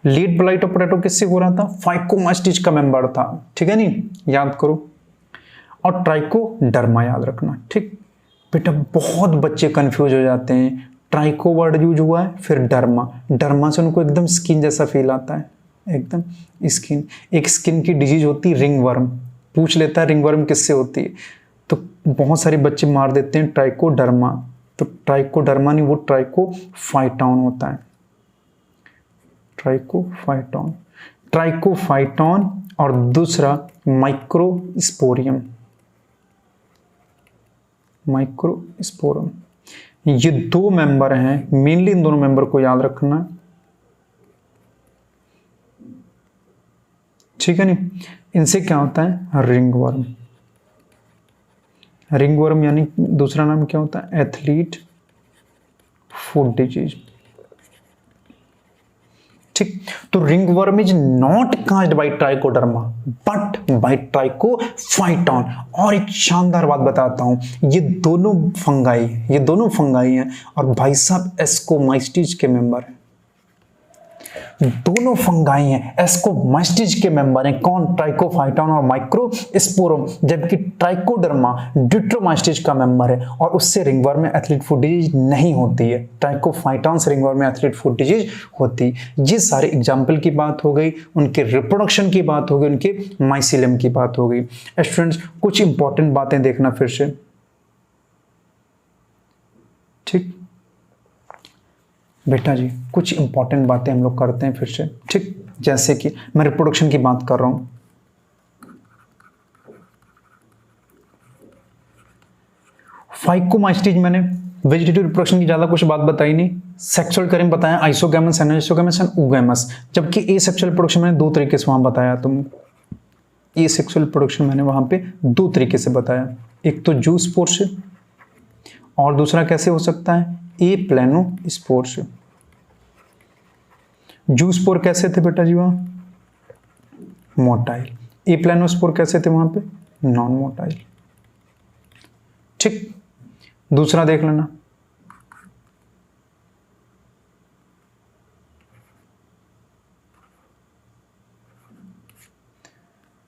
Late blight of potato किससे हो रहा था? फाइकोमास्टिच का मेंबर था, ठीक है नहीं, याद करो। और ट्राइकोडर्मा याद रखना, ठीक। बेटा बहुत बच्चे कंफ्यूज हो जाते हैं, ट्राइको वर्ड यूज हुआ है, फिर डर्मा, डर्मा से उनको एकदम स्किन जैसा फील आता है, एकदम स्किन। एक स्किन की डिजीज होती है रिंग वर्म, पूछ लेता है रिंग वर्म किससे होती है, तो बहुत सारे बच्चे मार देते हैं ट्राइकोडर्मा, तो ट्राइकोडर्मा नहीं, वो ट्राइकोफाइटॉन होता है, ट्राइकोफाइटॉन, ट्राइकोफाइटॉन। और दूसरा माइक्रोस्पोरियम, माइक्रोस्पोरम। ये दो मेंबर हैं, मेनली इन दोनों मेंबर को याद रखना, ठीक है नहीं। इनसे क्या होता है? रिंगवर्म, रिंगवर्म यानी दूसरा नाम क्या होता है? एथलीट फुट डिजीज, ठीक। तो ringworm is not caused by trichoderma but by Trichophyton. और एक शानदार बात बताता हूं, ये दोनों फंगाई हैं और भाई साहब एस्कोमाइस्टिस के मेंबर हैं, दोनों फंगाई हैं, एस्कोमाइस्टिस के मेंबर हैं। कौन? ट्राइकोफाइटॉन और माइक्रोस्पोरम। जबकि ट्राइकोडर्मा डिट्रोमाइस्टिस का मेंबर है और उससे रिंगवर्म में एथलीट फुट डिजीज नहीं होती है, ट्राइकोफाइटॉन से रिंगवर्म में एथलीट फुट डिजीज होती। ये सारे एग्जाम्पल की बात हो गई, उनके रिप्रोडक्शन की बात हो गई, उनके माइसिलियम की बात हो गई। स्टूडेंट्स कुछ इंपॉर्टेंट बातें देखना फिर से, ठीक बेटा जी, कुछ इंपॉर्टेंट बातें हम लोग करते हैं फिर से, ठीक। जैसे कि मैं रिप्रोडक्शन की बात कर रहा हूं, फाइकोमास्टिज मैंने वेजिटेटिव रिप्रोडक्शन की ज्यादा कुछ बात बताई नहीं। सेक्सुअल करें बताया आइसोगैमस, एनाइसोगैमस एंड ओगैमस। जबकि एसेक्सुअल रिप्रोडक्शन मैंने दो तरीके से वहां बताया, तुम एसेक्सुअल रिप्रोडक्शन मैंने वहां पे दो तरीके से बताया, एक तो जू स्पोर से और दूसरा कैसे हो सकता है? ए प्लेनो स्पोर से। जू स्पोर कैसे थे बेटा जी? वहां मोटाइल। ए प्लेनो स्पोर कैसे थे वहां पे? नॉन मोटाइल, ठीक। दूसरा देख लेना,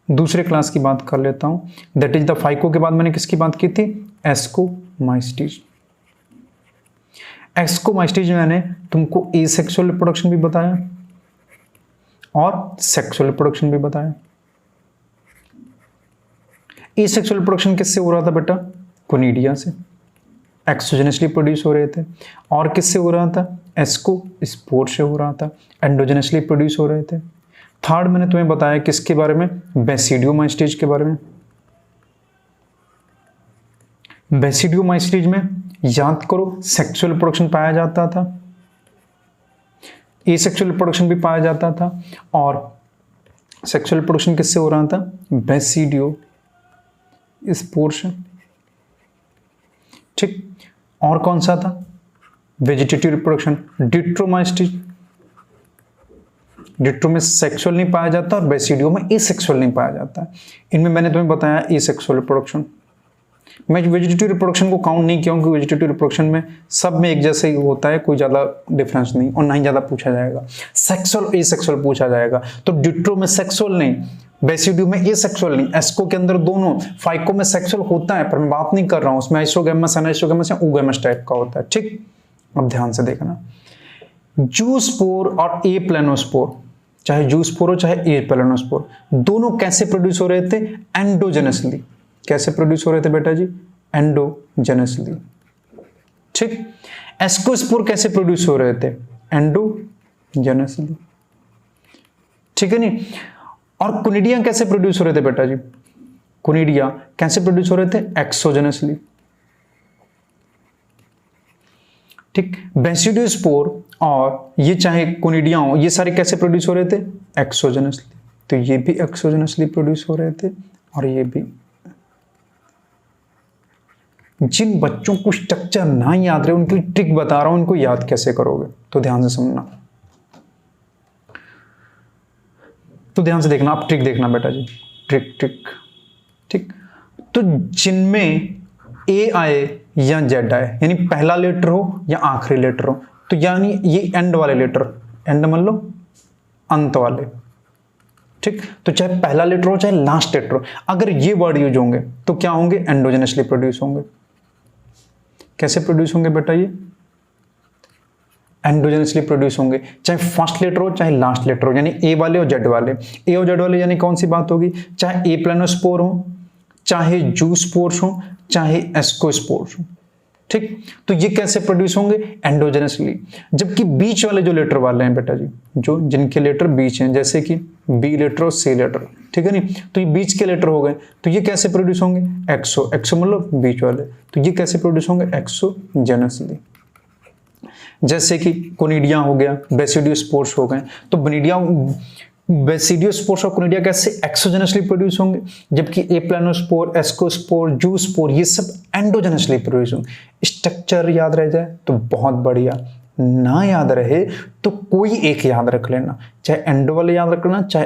दूसरे क्लास की बात कर लेता हूं, दैट इज द फाइको के बाद मैंने किसकी बात की थी? एस्कोमाइस्टिस। एस्कोमाइस्टिस मैंने तुमको एसेक्सुअल रिप्रोडक्शन भी बताया और सेक्सुअल रिप्रोडक्शन भी बताया। एसेक्सुअल रिप्रोडक्शन किससे हो रहा था बेटा? कोनिडिया से, एक्सोजेनसली प्रोड्यूस हो रहे थे। और किससे हो रहा था? एस्कोस्पोर से हो रहा था, एंडोजेनसली प्रोड्यूस हो रहे थे। थर्ड मैंने तुम्हें बताया किसके बारे में? बेसिडियोमाइस्टिज के बारे में। बेसिडियोमाइस्टिज में याद करो सेक्सुअल रिप्रोडक्शन पाया जाता था, एसेक्सुअल रिप्रोडक्शन भी पाया जाता था। और सेक्सुअल रिप्रोडक्शन किससे हो रहा था? बेसिडियो स्पोर से, ठीक। और कौन सा था? Vegetative reproduction डिट्रोमाइस्टिज। डिट्रो में सेक्सुअल नहीं पाया जाता और बेसिडियो में एसेक्सुअल नहीं पाया जाता। इनमें मैंने तुम्हें बताया एसेक्सुअल रिप्रोडक्शन। मैं वेजिटेटिव रिप्रोडक्शन को काउंट नहीं किया क्योंकि वेजिटेटिव रिप्रोडक्शन में सब में एक जैसे ही होता है, कोई ज़्यादा डिफरेंस नहीं और ना ही ज़्यादा पूछा जाएगा। सेक्सुअल एसेक्सुअल पूछा जाएगा, तो डिट्रो में सेक्सुअल नहीं, बेसिडियो में एसेक्सुअल नहीं, एस्को के अंदर दोनों, फाइको में सेक्सुअल होता है पर मैं बात नहीं कर रहा हूँ, उसमें आइसोगैमस एनाइसोगैमस या ओगैमस टाइप का होता है, ठीक। अब ध्यान से देखना, जूस्पोर और ए प्लेनोस्पोर, चाहे जूस्पोर हो चाहे ए प्लेनोस्पोर, दोनों कैसे प्रोड्यूस हो रहे थे? एंडोजेनसली। कैसे प्रोड्यूस हो रहे थे बेटा जी? एंडोजेनसली, ठीक। एस्कोस्पोर कैसे प्रोड्यूस हो रहे थे? एंडोजेनसली, ठीक है नहीं। और कोनिडिया कैसे प्रोड्यूस हो रहे थे बेटा जी? कोनिडिया कैसे प्रोड्यूस हो रहे थे? एक्सोजेनसली, ठीक। बेसिडियोस्पोर और ये चाहे कोनिडिया हो, ये सारे कैसे प्रोड्यूस हो रहे थे? एक्सोजेनसली। तो ये भी एक्सोजेनसली प्रोड्यूस हो रहे थे और ये भी। जिन बच्चों को स्ट्रक्चर ना याद रहे उनके लिए ट्रिक बता रहा हूं, उनको याद कैसे करोगे, तो ध्यान से सुनना, तो ध्यान से देखना, आप ट्रिक देखना बेटा जी। Trick trick. ठीक, तो जिनमें ए आए या जेड आए, यानी पहला लेटर हो या आखिरी लेटर हो, तो यानी ये एंड वाले लेटर, एंड मान लो अंत वाले। ठीक, तो चाहे पहला लेटर हो चाहे लास्ट लेटर हो, अगर ये वर्ड यूज होंगे तो क्या होंगे, एंडोजेनसली प्रोड्यूस होंगे। कैसे प्रोड्यूस होंगे बेटा, ये एंडोजेनसली प्रोड्यूस होंगे, चाहे फर्स्ट लेटर हो चाहे लास्ट लेटर हो, यानी ए वाले और जेड वाले। ए और जेड वाले यानी कौन सी बात होगी, चाहे ए प्लानोस्पोर हो, चाहे जू स्पोर्स हो, चाहे एस्कोस्पोर्स हो। ठीक, तो ये कैसे प्रोड्यूस होंगे, एंडोजेनसली। जबकि बीच वाले जो लेटर वाले हैं बेटा जी, जो जिनके लेटर बीच हैं, जैसे कि बी लेटर और सी लेटर, ठीक है नहीं, तो ये बीच के लेटर हो गए, तो ये कैसे प्रोड्यूस होंगे, एक्सो, एक्सो मतलब बीच वाले, तो ये कैसे प्रोड्यूस होंगे, एक्सोजेनसली। जैसे कि कोनिडिया हो गया, बेसिडियोस्पोर्स हो गए, तो बेसिडियोस्पोर्स और कोनिडिया कैसे एक्सोजेनसली प्रोड्यूस होंगे, जबकि ए प्लानोस्पोर, एस्कोस्पोर, जू स्पोर ये सब एंडोजेनसली प्रोड्यूस होंगे। स्ट्रक्चर याद रह जाए तो बहुत बढ़िया, ना याद रहे तो कोई एक याद रख लेना, चाहे एंडो वाले याद रख लेना, चाहे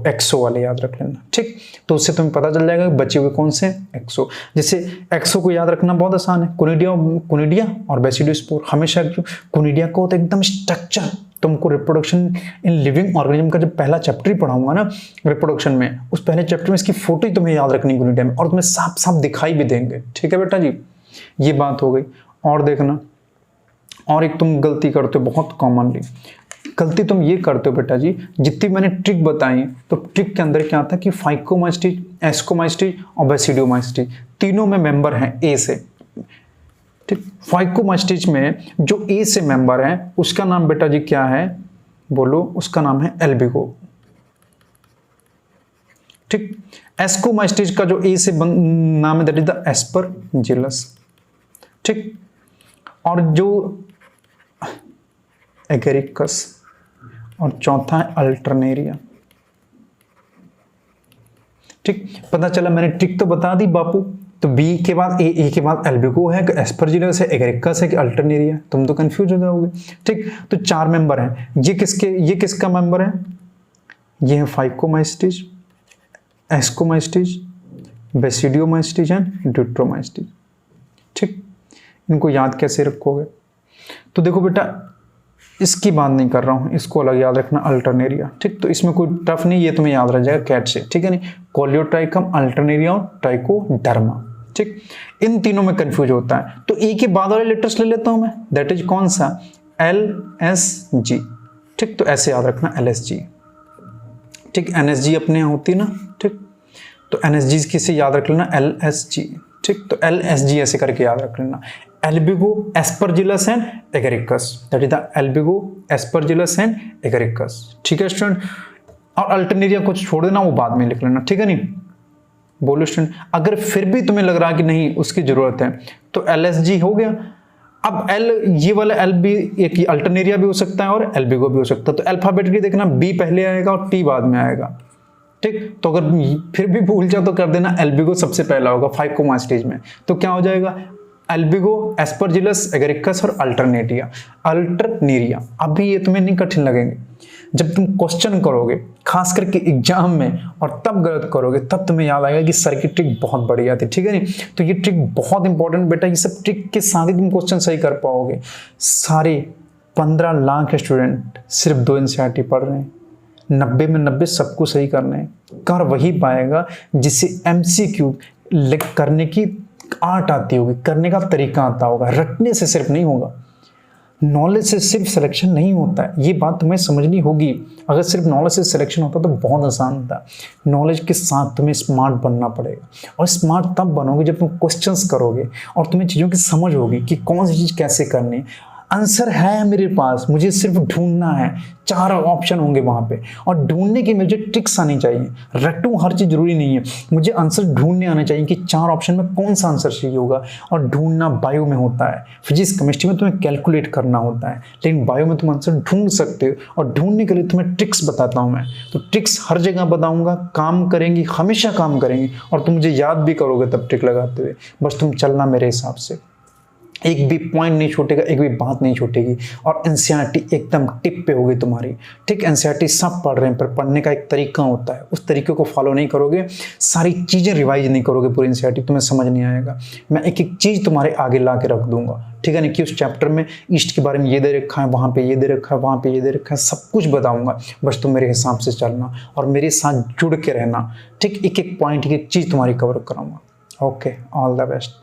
एक्सो वाले याद रख लेना। ठीक, तो उससे तुम्हें पता चल जाएगा कि बचे हुए कौन से एक्सो। जैसे एक्सो को याद रखना बहुत आसान है, कोनिडिया और बेसिडियोस्पोर। हमेशा कोनिडिया को तो एकदम स्ट्रक्चर, तुमको रिप्रोडक्शन इन लिविंग ऑर्गेनिज्म का जब पहला चैप्टर ही पढ़ाऊंगा ना रिप्रोडक्शन में, उस पहले चैप्टर में इसकी फोटो ही तुम्हें याद रखनी कोनिडिया में, और तुम्हें साफ साफ दिखाई भी देंगे। ठीक है बेटा जी, ये बात हो गई। और देखना, और एक तुम गलती करते हो बहुत कॉमनली, गलती तुम ये करते हो बेटा जी, जितनी मैंने ट्रिक बताई तो ट्रिक के अंदर क्या आता है कि फाइकोमास्टिच, एस्कोमास्टिच और बेसिडियोमास्टिच तीनों में मेंबर हैं ए से। ठीक, फाइकोमास्टिच में जो ए से मेंबर है उसका नाम बेटा जी क्या है, बोलो, उसका नाम है एल्बिगो। ठीक, एस्कोमास्टिच का जो ए से नाम है दैट इज द एस्परजिलस। ठीक, और जो एगेरिकस, और चौथा है अल्टरनेरिया। ठीक, पता चला मैंने ट्रिक तो बता दी बापू, तो बी के बाद ए के बाद एल्बिगो है, एस्परजिलस है, एगेरिकस है कि अल्टरनेरिया, तुम तो कंफ्यूज हो जाओगे। ठीक, तो चार मेंबर हैं, ये किसका मेंबर है, ये है फाइकोमास्टिच, एस्कोमास्टिच, बेसिडियोमास्टिच एंड ड्यूट्रोमास्टिच। ठीक, इनको याद कैसे रखोगे, तो देखो बेटा इसकी बात नहीं कर रहा हूं, इसको अलग याद रखना, अल्टरनेरिया। ठीक, तो इसमें कोई टफ नहीं, ये तुम्हें याद रह जाएगा कैट से। ठीक है नहीं, कोलियोट्राइकम, अल्टरनेरिया और ट्राइकोडर्मा। ठीक, इन तीनों में कंफ्यूज होता है, तो ए के बाद वाले लेटर्स ले लेता हूं मैं, दैट इज कौन सा, LSG। ठीक, तो ऐसे याद रखना LSG। ठीक, NSG अपने यहाँ होती है ना। ठीक, तो NSG किसे याद रख लेना, LSG। ठीक, तो LSG ऐसे करके याद रख लेना। Albugo, Aspergillus and agaricus, that is the Albugo, Aspergillus and agaricus. ठीक है स्टूडेंट, और अल्टरनेरिया कुछ छोड़ देना, वो बाद में लिख लेना। ठीक है नहीं, बोलो स्टूडेंट, अगर फिर भी तुम्हें लग रहा कि नहीं उसकी जरूरत है तो LSG हो गया। अब ये वाला L भी एक अल्टरनेरिया भी हो सकता है और एल्बिगो भी हो सकता है, तो अल्फाबेटिकली देखना B पहले आएगा और T बाद में आएगा। ठीक, तो अगर फिर भी भूल जाओ तो कर देना एल्बिगो सबसे पहला होगा फाइकोमास्टिच में, तो क्या हो जाएगा, एल्बिगो, एस्परजिलस, एगेरिकस और अल्टरनेरिया। अभी ये तुम्हें नहीं कठिन लगेंगे, जब तुम क्वेश्चन करोगे खास करके एग्जाम में और तब गलत करोगे तब तुम्हें याद आएगा कि सर की ट्रिक बहुत बढ़िया थी। ठीक है नहीं, तो ये ट्रिक बहुत इंपॉर्टेंट बेटा, ये सब ट्रिक के साथ ही तुम क्वेश्चन सही कर पाओगे। सारे 15 लाख स्टूडेंट सिर्फ 2 NCERT पढ़ रहे हैं, 90 में 90 सबको सही करने हैं। कर वही पाएगा जिसे MCQ करने की आर्ट आती होगी, करने का तरीका आता होगा, रटने से सिर्फ नहीं होगा, नॉलेज से सिर्फ सिलेक्शन नहीं होता है, ये बात तुम्हें समझनी होगी। अगर सिर्फ नॉलेज से सिलेक्शन होता तो बहुत आसान होता, नॉलेज के साथ तुम्हें स्मार्ट बनना पड़ेगा, और स्मार्ट तब बनोगे जब तुम क्वेश्चंस करोगे और तुम्हें चीज़ों की समझ होगी कि कौन सी चीज़ कैसे करनी है। आंसर है मेरे पास, मुझे सिर्फ ढूंढना है, 4 ऑप्शन होंगे वहां पे, और ढूंढने की मुझे ट्रिक्स आनी चाहिए। रटूं हर चीज जरूरी नहीं है, मुझे आंसर ढूंढने आना चाहिए कि 4 ऑप्शन में कौन सा आंसर सही होगा। और ढूंढना बायो में होता है, फिजिक्स केमिस्ट्री में तुम्हें कैलकुलेट करना होता है, लेकिन बायो में तुम आंसर ढूंढ सकते हो, और ढूंढने के लिए तुम्हें ट्रिक्स बताता हूं मैं। तो ट्रिक्स हर जगह बताऊंगा, काम करेंगी, हमेशा काम करेंगी, और तुम मुझे याद भी करोगे तब ट्रिक लगाते हुए, बस तुम चलना मेरे हिसाब से। एक भी पॉइंट नहीं छूटेगा, एक भी बात नहीं छूटेगी। और एनसीईआरटी एकदम टिप पे होगी तुम्हारी। ठीक, एनसीईआरटी सब पढ़ रहे हैं, पर पढ़ने का एक तरीका होता है, उस तरीके को फॉलो नहीं करोगे, सारी चीज़ें रिवाइज नहीं करोगे पूरी एनसीईआरटी, तुम्हें समझ नहीं आएगा। मैं एक एक चीज़ तुम्हारे आगे ला के रख दूंगा, ठीक है ना, कि उस चैप्टर में ईस्ट के बारे में ये दे रखा है, वहाँ पे ये दे रखा है, वहाँ पे ये दे रखा है, सब कुछ बताऊंगा। बस तुम मेरे हिसाब से चलना और मेरे साथ जुड़ के रहना। ठीक, एक एक पॉइंट, एक एक चीज़ तुम्हारी कवर कराऊंगा। Okay, all the best.